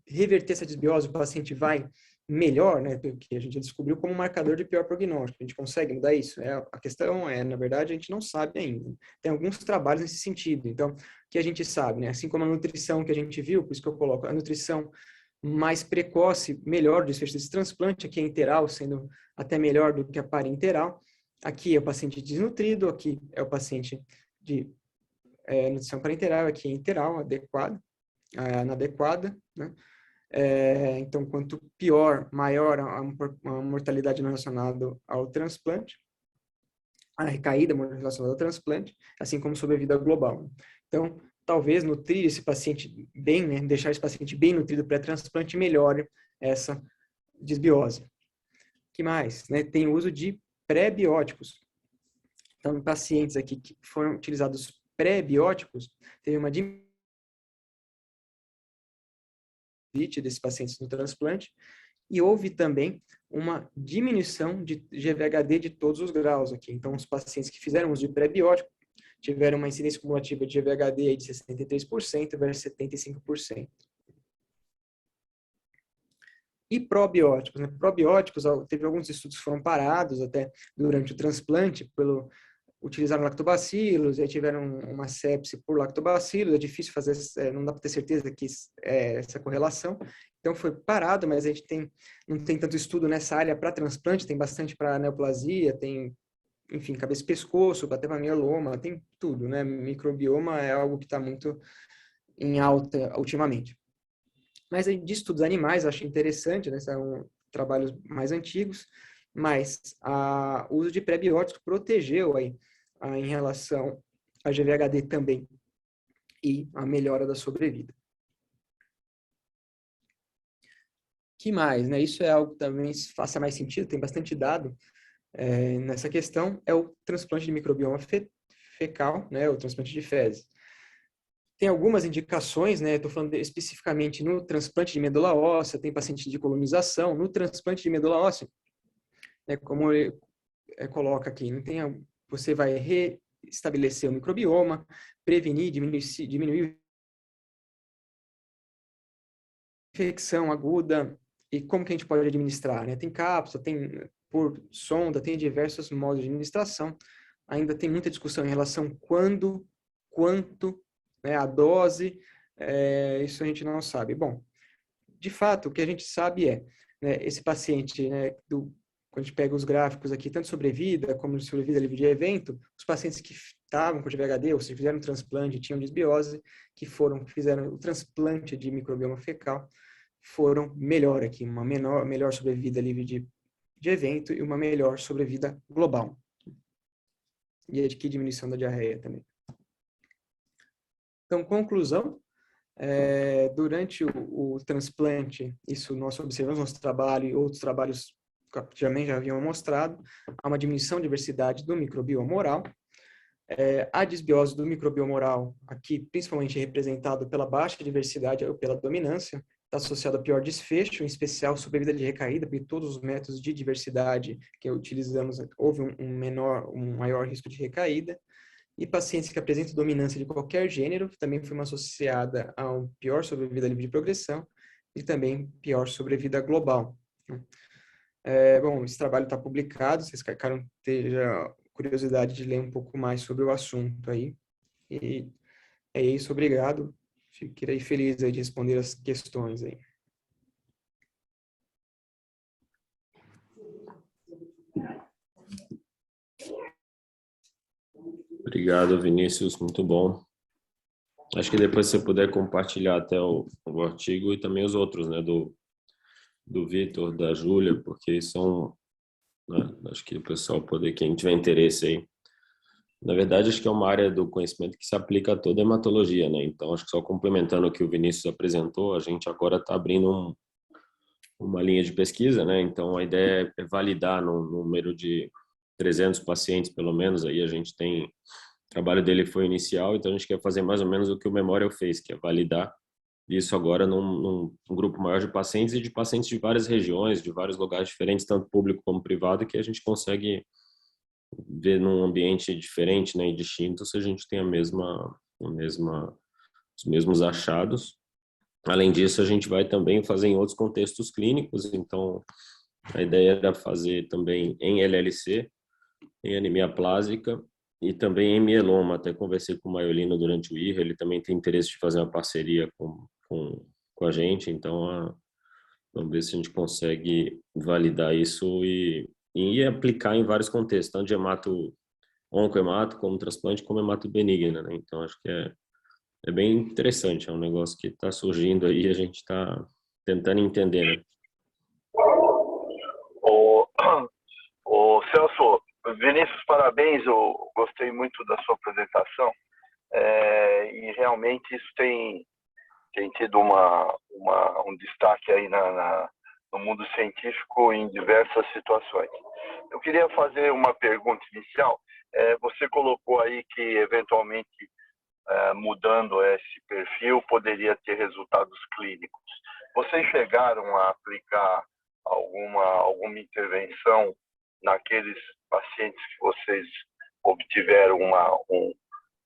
[SPEAKER 2] reverter essa desbiose, o paciente vai melhor, né, que a gente descobriu como marcador de pior prognóstico. A gente consegue mudar isso? A questão na verdade, a gente não sabe ainda. Tem alguns trabalhos nesse sentido. Então, que a gente sabe, né? Assim como a nutrição que a gente viu, por isso que eu coloco a nutrição mais precoce, melhor do desfecho desse transplante, aqui é interal, sendo até melhor do que a parenteral. Aqui é o paciente desnutrido, aqui é o paciente de nutrição parenteral, aqui é interal, adequada, inadequada, né? Então, quanto pior, maior a mortalidade relacionada ao transplante, a recaída relacionada ao transplante, assim como sobrevida global. Então, talvez nutrir esse paciente bem, né, deixar esse paciente bem nutrido pré-transplante melhore essa desbiose. O que mais? Né? Tem o uso de pré-bióticos. Então, em pacientes aqui que foram utilizados pré-bióticos, teve uma diminuição desses pacientes no transplante, e houve também uma diminuição de GVHD de todos os graus aqui. Então, os pacientes que fizeram uso de pré-biótico tiveram uma incidência cumulativa de GVHD de 63% versus 75%. E probióticos, né? Probióticos, teve alguns estudos que foram parados até durante o transplante, utilizaram lactobacilos, aí tiveram uma sepse por lactobacilos, é difícil fazer, não dá para ter certeza que essa correlação. Então foi parado, mas a gente não tem tanto estudo nessa área para transplante, tem bastante para neoplasia, tem, enfim, cabeça e pescoço, até para mieloma, tem tudo, né? Microbioma é algo que está muito em alta ultimamente. Mas de estudos animais, eu acho interessante, né? São trabalhos mais antigos, mas o uso de pré-bióticos protegeu aí, em relação a GVHD também e a melhora da sobrevida. Que mais, né? Isso é algo que também faça mais sentido, tem bastante dado nessa questão, é o transplante de microbioma fecal, né? O transplante de fezes. Tem algumas indicações, né? Estou falando especificamente no transplante de medula óssea, tem paciente de colonização. No transplante de medula óssea, né, como ele coloca aqui, não tem, você vai restabelecer o microbioma, prevenir, diminuir infecção aguda. E como que a gente pode administrar, né? Tem cápsula, tem por sonda, tem diversos modos de administração. Ainda tem muita discussão em relação quando, quanto, né, a dose, isso a gente não sabe. Bom, de fato, o que a gente sabe é, né, esse paciente, né, quando a gente pega os gráficos aqui, tanto sobrevida como sobrevida livre de evento, os pacientes que estavam com GVHD, ou seja, fizeram transplante, tinham disbiose, fizeram o transplante de microbioma fecal, foram melhor aqui, uma melhor sobrevida livre de evento e uma melhor sobrevida global. E aqui diminuição da diarreia também. Então, conclusão, durante o transplante, isso nós observamos no nosso trabalho e outros trabalhos também já haviam mostrado, há uma diminuição de diversidade do microbioma oral. A disbiose do microbioma oral, aqui principalmente representado pela baixa diversidade ou pela dominância, está associado a pior desfecho, em especial sobrevida de recaída, porque todos os métodos de diversidade que utilizamos, houve um maior risco de recaída. E pacientes que apresentam dominância de qualquer gênero, que também foi uma associada a um pior sobrevida livre de progressão e também pior sobrevida global. Bom, esse trabalho está publicado, vocês ficaram ter curiosidade de ler um pouco mais sobre o assunto aí. E é isso, obrigado. Fiquei feliz aí de responder as questões aí.
[SPEAKER 1] Obrigado, Vinícius, muito bom. Acho que depois se você puder compartilhar até o artigo e também os outros, né, do Vitor, da Júlia, porque são, né, acho que o pessoal poder, quem tiver interesse aí. Na verdade, acho que é uma área do conhecimento que se aplica a toda a hematologia, né? Então, acho que só complementando o que o Vinícius apresentou, a gente agora está abrindo uma linha de pesquisa, né? Então, a ideia é validar no número de 300 pacientes, pelo menos. Aí a gente tem, o trabalho dele foi inicial, então a gente quer fazer mais ou menos o que o Memorial fez, que é validar isso agora num grupo maior de pacientes e de pacientes de várias regiões, de vários lugares diferentes, tanto público como privado, que a gente consegue ver num ambiente diferente, né, e distinto, se a gente tem os mesmos achados. Além disso, a gente vai também fazer em outros contextos clínicos, então a ideia era fazer também em LLC, em anemia plásica e também em mieloma. Até conversei com o Maiolino durante o IRA, ele também tem interesse de fazer uma parceria com a gente, então vamos ver se a gente consegue validar isso e aplicar em vários contextos, tanto de oncohemato, como transplante, como hemato benigna, né? Então, acho que é bem interessante, é um negócio que está surgindo aí e a gente está tentando entender, né?
[SPEAKER 3] O, o Celso, Vinícius, parabéns, eu gostei muito da sua apresentação e realmente isso tem tido um destaque aí no mundo científico em diversas situações. Eu queria fazer uma pergunta inicial. Você colocou aí que, eventualmente, mudando esse perfil, poderia ter resultados clínicos. Vocês chegaram a aplicar alguma intervenção naqueles pacientes que vocês obtiveram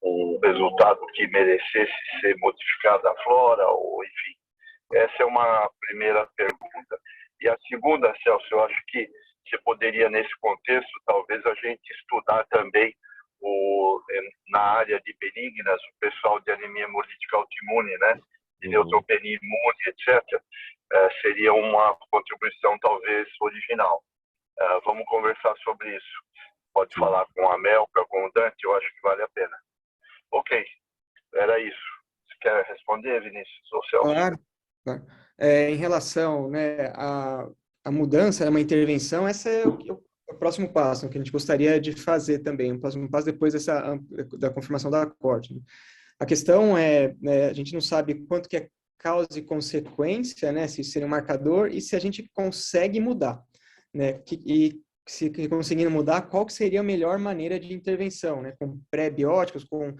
[SPEAKER 3] um resultado que merecesse ser modificada a flora, ou enfim? Essa é uma primeira pergunta. E a segunda, Celso, eu acho que você poderia, nesse contexto, talvez a gente estudar também na área de benignas, o pessoal de anemia hemolítica autoimune, né? De neutropenia imune, etc. Seria uma contribuição talvez original. Vamos conversar sobre isso. Pode falar com a Melka, com o Dante, eu acho que vale a pena. Ok, era isso. Você quer responder, Vinícius ou Celso?
[SPEAKER 2] Claro. Em relação, né, à mudança, uma intervenção, essa é o próximo passo, né, que a gente gostaria de fazer também, o próximo passo depois da confirmação da corte. Né? A questão né, a gente não sabe quanto que é causa e consequência, né, se seria um marcador, e se a gente consegue mudar, né, e se conseguindo mudar, qual que seria a melhor maneira de intervenção, né, com pré-bióticos, com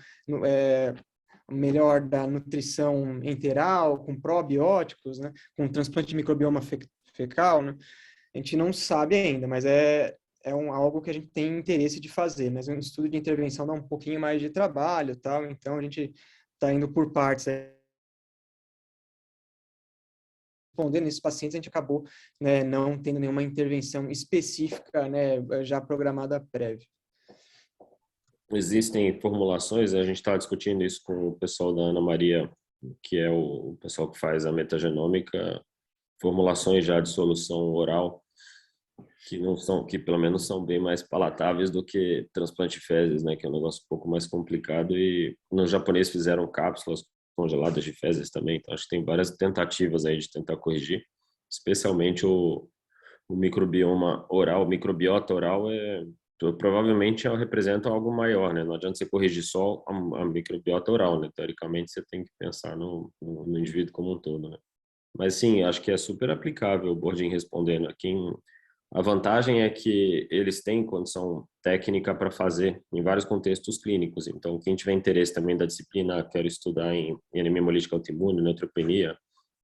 [SPEAKER 2] melhor da nutrição enteral, com probióticos, né? Com transplante de microbioma fecal, né? A gente não sabe ainda, mas algo que a gente tem interesse de fazer, mas um estudo de intervenção dá um pouquinho mais de trabalho, tal, então a gente está indo por partes. Respondendo esses pacientes, a gente acabou, né, não tendo nenhuma intervenção específica, né, já programada prévia.
[SPEAKER 1] Existem formulações, a gente está discutindo isso com o pessoal da Ana Maria, que é o pessoal que faz a metagenômica, formulações já de solução oral, que não são, que pelo menos são bem mais palatáveis do que transplante de fezes, né, que é um negócio um pouco mais complicado, e nos japoneses fizeram cápsulas congeladas de fezes também, então acho que tem várias tentativas aí de tentar corrigir, especialmente o microbioma oral, o microbiota oral provavelmente representa algo maior, né? Não adianta você corrigir só a microbiota oral, né? Teoricamente você tem que pensar no indivíduo como um todo, né? Mas sim, acho que é super aplicável o Bourdin respondendo aqui. A vantagem é que eles têm condição técnica para fazer em vários contextos clínicos. Então, quem tiver interesse também da disciplina, quero estudar em anemia hemolítica autoimune, neutropenia,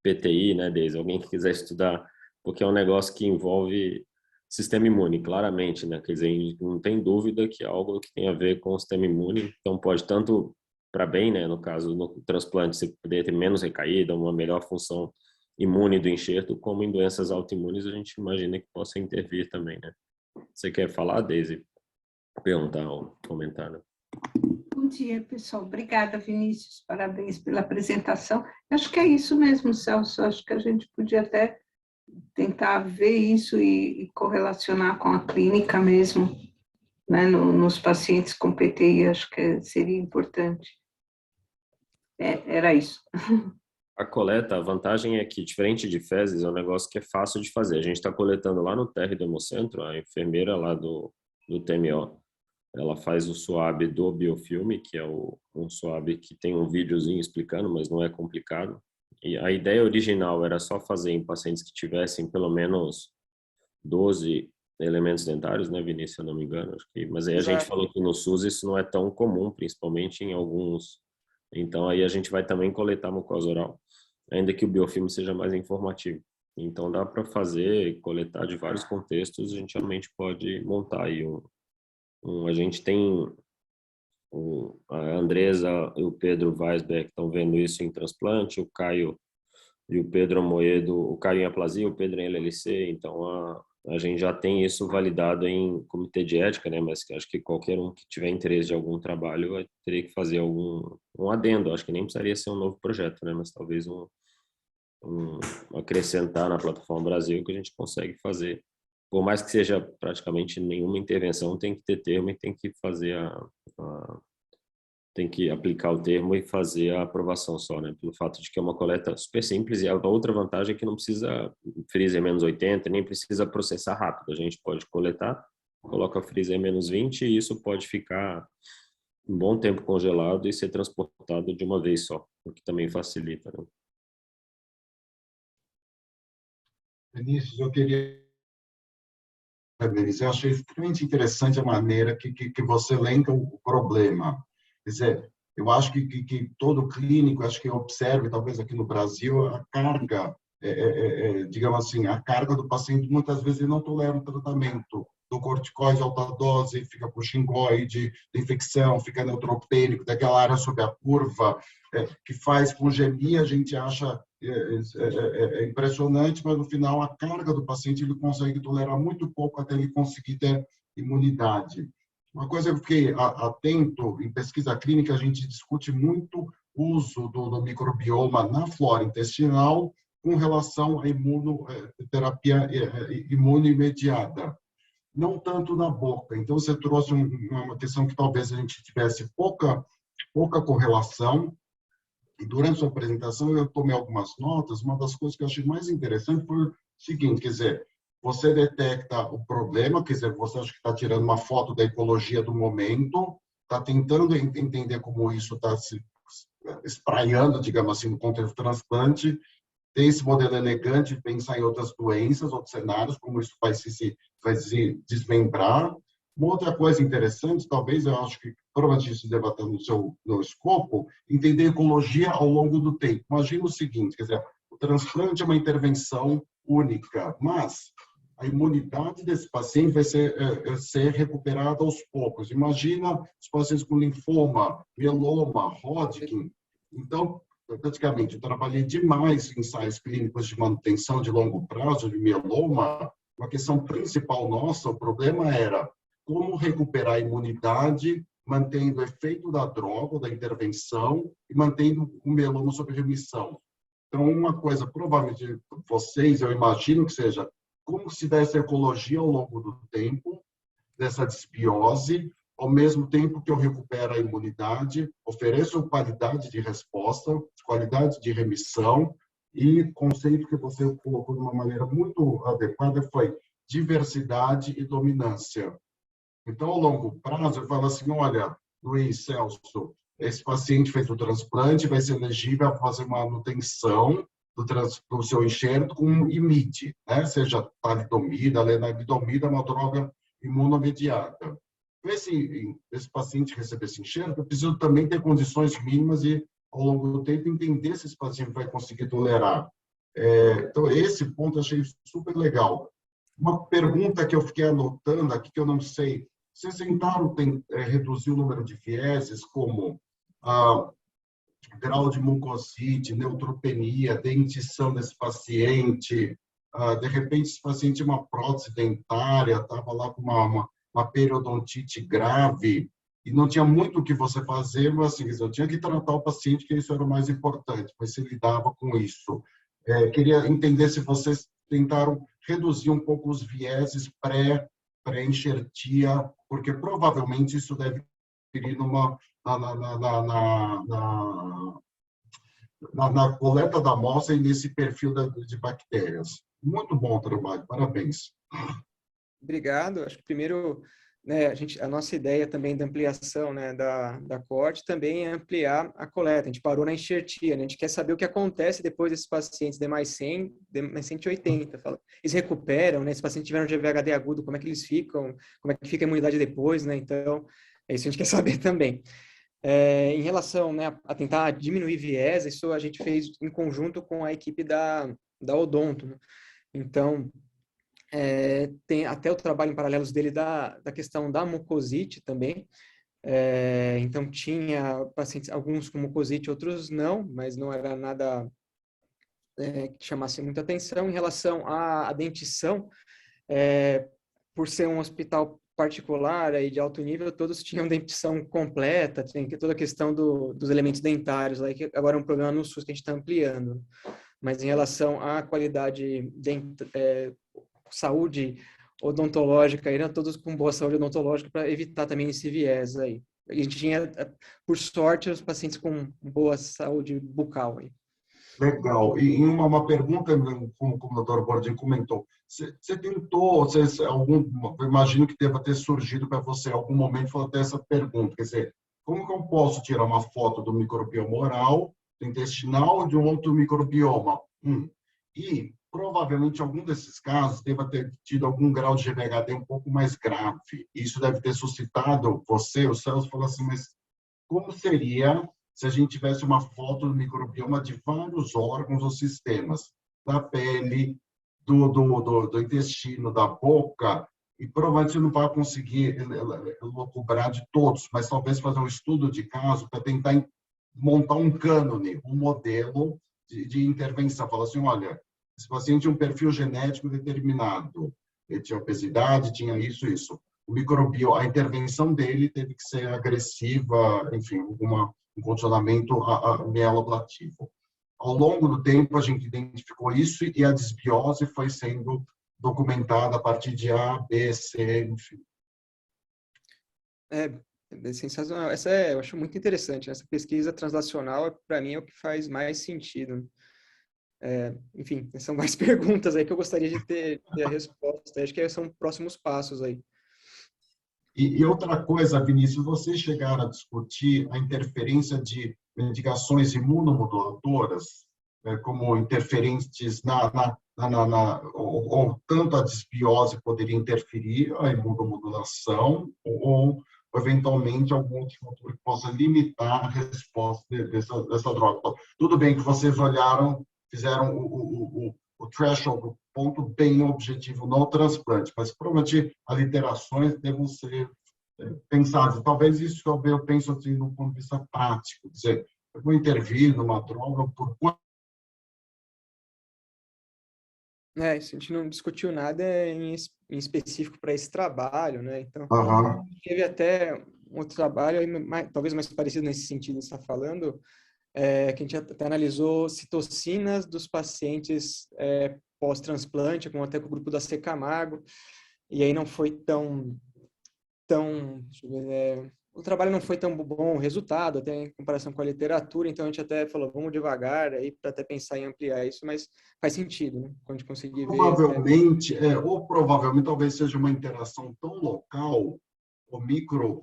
[SPEAKER 1] PTI, né, Deise? Alguém que quiser estudar, porque é um negócio que envolve sistema imune, claramente, né? Quer dizer, não tem dúvida que é algo que tem a ver com o sistema imune. Então, pode tanto para bem, né? No caso, no transplante, você poder ter menos recaída, uma melhor função imune do enxerto, como em doenças autoimunes a gente imagina que possa intervir também, né? Você quer falar, Deise? Perguntar ou comentar, né?
[SPEAKER 4] Bom dia, pessoal. Obrigada, Vinícius. Parabéns pela apresentação. Acho que é isso mesmo, Celso. Acho que a gente podia até tentar ver isso e correlacionar com a clínica mesmo, né, nos pacientes com PTI. Acho que seria importante. Era isso.
[SPEAKER 1] A coleta, a vantagem é que, diferente de fezes, é um negócio que é fácil de fazer. A gente está coletando lá no TR do Hemocentro, a enfermeira lá do TMO, ela faz o swab do biofilme, que é um swab que tem um videozinho explicando, mas não é complicado. E a ideia original era só fazer em pacientes que tivessem pelo menos 12 elementos dentários, né, Vinícius, se eu não me engano. Acho que, mas aí a gente falou que no SUS isso não é tão comum, principalmente em alguns. Então aí a gente vai também coletar mucosa oral, ainda que o biofilme seja mais informativo. Então dá para fazer, coletar de vários contextos, a gente realmente pode montar aí a gente tem a Andresa e o Pedro Weisberg estão vendo isso em transplante, o Caio e o Pedro Moedo, o Caio em aplasia, o Pedro em LLC, então a gente já tem isso validado em comitê de ética, né? Mas acho que qualquer um que tiver interesse de algum trabalho teria que fazer um adendo, acho que nem precisaria ser um novo projeto, né? Mas talvez acrescentar na Plataforma Brasil que a gente consegue fazer. Por mais que seja praticamente nenhuma intervenção, tem que ter termo e tem que fazer tem que aplicar o termo e fazer a aprovação só, né? Pelo fato de que é uma coleta super simples e a outra vantagem é que não precisa freezer menos 80, nem precisa processar rápido. A gente pode coletar, coloca freezer menos 20 e isso pode ficar um bom tempo congelado e ser transportado de uma vez só, o que também facilita, né?
[SPEAKER 5] Vinícius, eu queria eu achei extremamente interessante a maneira que você elenca o problema. Quer dizer, eu acho que todo clínico, acho que observa, talvez aqui no Brasil, a carga, digamos assim, a carga do paciente, muitas vezes ele não tolera um tratamento do corticoide alta dose, fica com xingoide, infecção, fica neutropênico, daquela área sob a curva, que faz congelia, a gente acha impressionante, mas no final a carga do paciente ele consegue tolerar muito pouco até ele conseguir ter imunidade. Uma coisa que eu fiquei atento, em pesquisa clínica, a gente discute muito o uso do microbioma na flora intestinal com relação à terapia imunoimediata, não tanto na boca. Então, você trouxe uma questão que talvez a gente tivesse pouca correlação, e durante a sua apresentação eu tomei algumas notas. Uma das coisas que eu achei mais interessante foi o seguinte, quer dizer, você detecta o problema, quer dizer, você acha que está tirando uma foto da ecologia do momento, está tentando entender como isso está se espraiando, digamos assim, no contexto do transplante, tem esse modelo elegante de pensar em outras doenças, outros cenários, como isso vai se desmembrar. Uma outra coisa interessante, talvez eu acho que provavelmente isso deve estar no escopo, entender a ecologia ao longo do tempo. Imagina o seguinte, quer dizer, o transplante é uma intervenção única, mas a imunidade desse paciente vai ser recuperada aos poucos. Imagina os pacientes com linfoma, mieloma, Hodgkin. Então, praticamente, eu trabalhei demais em ensaios clínicos de manutenção de longo prazo de mieloma. A questão principal nossa, o problema era como recuperar a imunidade, mantendo o efeito da droga, da intervenção, e mantendo o mieloma sob remissão. Então, uma coisa, provavelmente, vocês, eu imagino que seja, como se dá essa ecologia ao longo do tempo, dessa desbiose, ao mesmo tempo que eu recupero a imunidade, ofereço qualidade de resposta, qualidade de remissão, e o conceito que você colocou de uma maneira muito adequada foi diversidade e dominância. Então, ao longo prazo, eu falo assim, olha, Luiz, Celso, esse paciente fez o transplante, vai ser elegível a fazer manutenção do seu enxerto com IMID, né? Seja talidomida, lenalidomida, uma droga imunomediada. Esse paciente receber esse enxerto, eu preciso também ter condições mínimas e, ao longo do tempo, entender se esse paciente vai conseguir tolerar. Então, esse ponto eu achei super legal. Uma pergunta que eu fiquei anotando aqui, que eu não sei, vocês tentaram reduzir o número de vieses, como grau de mucosite, neutropenia, dentição desse paciente, de repente esse paciente tinha uma prótese dentária, estava lá com uma periodontite grave, e não tinha muito o que você fazer, mas assim, eu tinha que tratar o paciente, que isso era o mais importante, mas você lidava com isso. Queria entender se vocês tentaram reduzir um pouco os vieses pré-enxertia, porque provavelmente isso deve vir na coleta da amostra e nesse perfil de bactérias. Muito bom o trabalho, parabéns.
[SPEAKER 2] Obrigado. Acho que primeiro, né, a nossa ideia também da ampliação, né, da coorte também é ampliar a coleta. A gente parou na enxertia, né? A gente quer saber o que acontece depois desses pacientes D mais 100, D mais 180. Eles recuperam, né? Esses pacientes tiveram GVHD agudo, como é que eles ficam? Como é que fica a imunidade depois, né? Então, é isso que a gente quer saber também. Em relação, né, a tentar diminuir viés, isso a gente fez em conjunto com a equipe da Odonto, né? Então, tem até o trabalho em paralelos dele da questão da mucosite também. Então, tinha pacientes, alguns com mucosite, outros não, mas não era nada que chamasse muita atenção. Em relação à dentição, por ser um hospital particular aí de alto nível, todos tinham dentição completa, tem toda a questão dos elementos dentários, aí, que agora é um problema no SUS que a gente está ampliando. Mas em relação à qualidade saúde odontológica, eram todos com boa saúde odontológica para evitar também esse viés aí. A gente tinha, por sorte, os pacientes com boa saúde bucal aí.
[SPEAKER 5] Legal. E uma pergunta, como o doutor Bordin comentou, você tentou, eu imagino que deva ter surgido para você em algum momento até essa pergunta, quer dizer, como que eu posso tirar uma foto do microbioma oral, do intestinal, de um outro microbioma? E provavelmente algum desses casos deva ter tido algum grau de GVHD um pouco mais grave. Isso deve ter suscitado o Celso falou assim, mas como seria se a gente tivesse uma foto do microbioma de vários órgãos ou sistemas, da pele, do intestino, da boca, e provavelmente você não vai conseguir cobrar de todos, mas talvez fazer um estudo de caso para tentar montar um cânone, um modelo de intervenção. Falar assim, olha, esse paciente tinha um perfil genético determinado, ele tinha obesidade, tinha isso. O microbioma, a intervenção dele teve que ser agressiva, enfim, um condicionamento mieloablativo. Ao longo do tempo, a gente identificou isso e a desbiose foi sendo documentada a partir de A, B, C, enfim.
[SPEAKER 2] É sensacional. Eu acho muito interessante. Essa pesquisa translacional, para mim, é o que faz mais sentido. Enfim, são mais perguntas aí que eu gostaria de ter a resposta. Acho que são próximos passos aí.
[SPEAKER 5] E outra coisa, Vinícius, vocês chegaram a discutir a interferência de medicações imunomoduladoras, como interferentes ou tanto a desbiose poderia interferir a imunomodulação, ou ou eventualmente algum outro fator que possa limitar a resposta dessa droga. Então, tudo bem que vocês olharam, fizeram o threshold, o ponto bem objetivo no transplante, mas provavelmente as interações devem ser pensadas. Talvez isso eu penso assim, do ponto de vista prático, quer dizer, eu vou intervir numa droga por
[SPEAKER 2] Isso a gente não discutiu nada em específico para esse trabalho, né? Então, teve até um outro trabalho, talvez mais parecido nesse sentido que você está falando, que a gente até analisou citocinas dos pacientes pós-transplante, até com o grupo da C. Camargo, e aí não foi tão deixa eu ver, o trabalho não foi tão bom o resultado, até em comparação com a literatura, então a gente até falou, vamos devagar aí para até pensar em ampliar isso, mas faz sentido, né? Quando a gente conseguir ver...
[SPEAKER 5] Ou provavelmente talvez seja uma interação tão local ou micro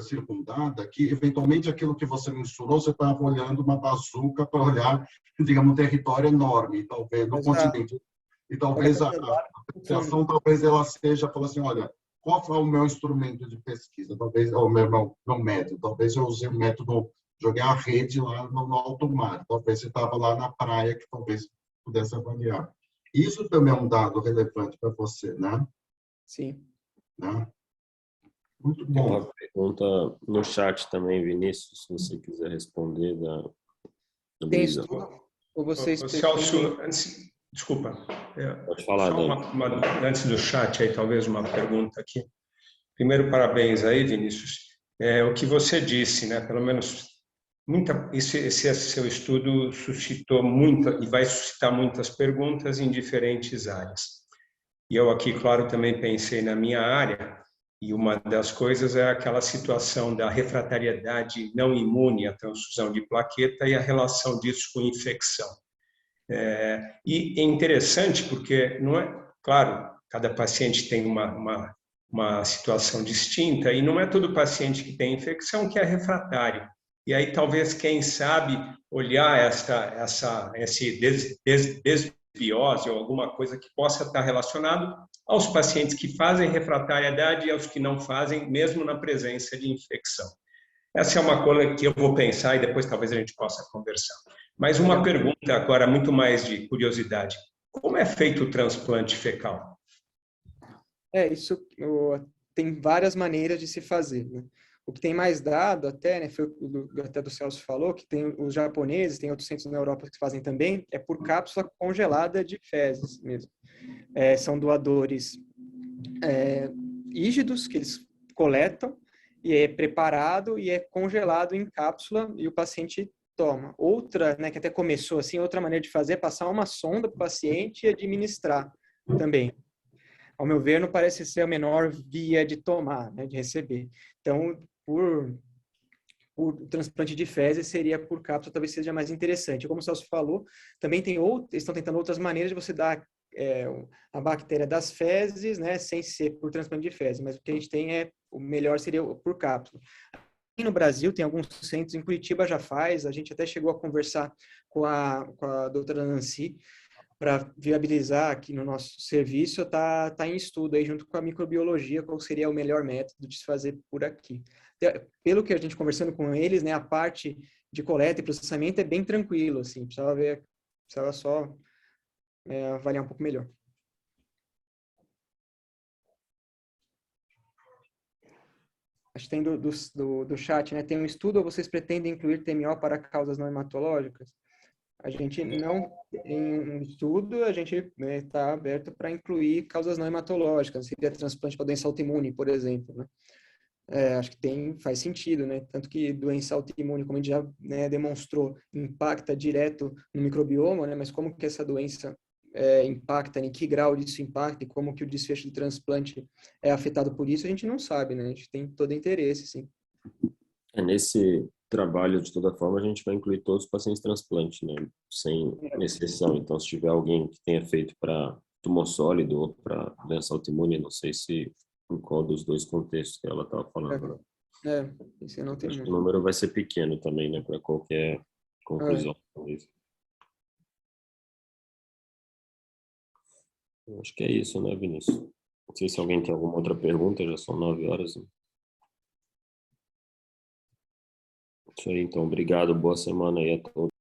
[SPEAKER 5] circundada que eventualmente aquilo que você mencionou, você estava olhando uma bazuca para olhar, digamos, um território enorme, talvez no continente. E talvez a aplicação, talvez ela seja, falou assim, olha, qual foi o meu instrumento de pesquisa? Talvez o meu método. Talvez eu usei o método, joguei a rede lá no alto mar. Talvez você estava lá na praia, que talvez pudesse avaliar. Isso também é um dado relevante para você, né?
[SPEAKER 2] Sim.
[SPEAKER 5] Né? Muito
[SPEAKER 1] Tem
[SPEAKER 5] bom.
[SPEAKER 1] uma pergunta no chat também, Vinícius, se você quiser responder da
[SPEAKER 2] Tem
[SPEAKER 1] Luísa.
[SPEAKER 2] estudo? Ou vocês...
[SPEAKER 6] Celso, desculpa.
[SPEAKER 1] Pode falar,
[SPEAKER 6] só antes do chat, aí, talvez uma pergunta aqui. Primeiro, parabéns aí, Vinícius. O que você disse, né? Pelo menos esse seu estudo suscitou e vai suscitar muitas perguntas em diferentes áreas. E eu aqui, claro, também pensei na minha área, e uma das coisas é aquela situação da refratariedade não imune à transfusão de plaqueta e a relação disso com infecção. E é interessante porque, não é, claro, cada paciente tem uma situação distinta e não é todo paciente que tem infecção que é refratário. E aí talvez, quem sabe, olhar esse desbiose ou alguma coisa que possa estar relacionado aos pacientes que fazem refratariedade e aos que não fazem, mesmo na presença de infecção. Essa é uma coisa que eu vou pensar e depois talvez a gente possa conversar. Mas uma pergunta agora, muito mais de curiosidade. Como é feito o transplante fecal?
[SPEAKER 2] Isso tem várias maneiras de se fazer, né? O que tem mais dado até, né, foi até do Celso falou, que tem os japoneses, tem outros centros na Europa que fazem também, é por cápsula congelada de fezes mesmo. São doadores rígidos que eles coletam e é preparado e é congelado em cápsula e o paciente toma. Outra, né, que até começou assim, outra maneira de fazer é passar uma sonda para o paciente e administrar também. Ao meu ver, não parece ser a menor via de tomar, né, de receber. Então, por transplante de fezes seria por cápsula, talvez seja mais interessante. Como o Celso falou, também eles estão tentando outras maneiras de você dar a bactéria das fezes, né, sem ser por transplante de fezes, mas o que a gente tem o melhor seria por cápsula. Aqui no Brasil tem alguns centros, em Curitiba já faz, a gente até chegou a conversar com a doutora Nancy para viabilizar aqui no nosso serviço, está em estudo aí junto com a microbiologia, qual seria o melhor método de se fazer por aqui. Pelo que a gente conversando com eles, né, a parte de coleta e processamento é bem tranquilo, assim, precisava só avaliar um pouco melhor. Acho que tem do chat, né? Tem um estudo ou vocês pretendem incluir TMO para causas não hematológicas? A gente não tem um estudo, a gente está aberto para incluir causas não hematológicas, seria transplante para doença autoimune, por exemplo, né? Acho que faz sentido, né? Tanto que doença autoimune, como a gente já, né, demonstrou, impacta direto no microbioma, né? Mas como que essa doença impacta, em que grau isso impacta e como que o desfecho do transplante é afetado por isso, a gente não sabe, né? A gente tem todo interesse, sim.
[SPEAKER 1] Nesse trabalho, de toda forma, a gente vai incluir todos os pacientes transplante, né? Sem exceção. Então, se tiver alguém que tenha feito para tumor sólido ou para doença autoimune, não sei se em qual dos dois contextos que ela estava falando.
[SPEAKER 2] Isso não tem
[SPEAKER 1] Acho
[SPEAKER 2] muito.
[SPEAKER 1] que o número vai ser pequeno também, né? Para qualquer conclusão. Eu acho que é isso, né, Vinícius? Não sei se alguém tem alguma outra pergunta, já são 9 horas. Né? Isso aí, então. Obrigado. Boa semana aí a todos.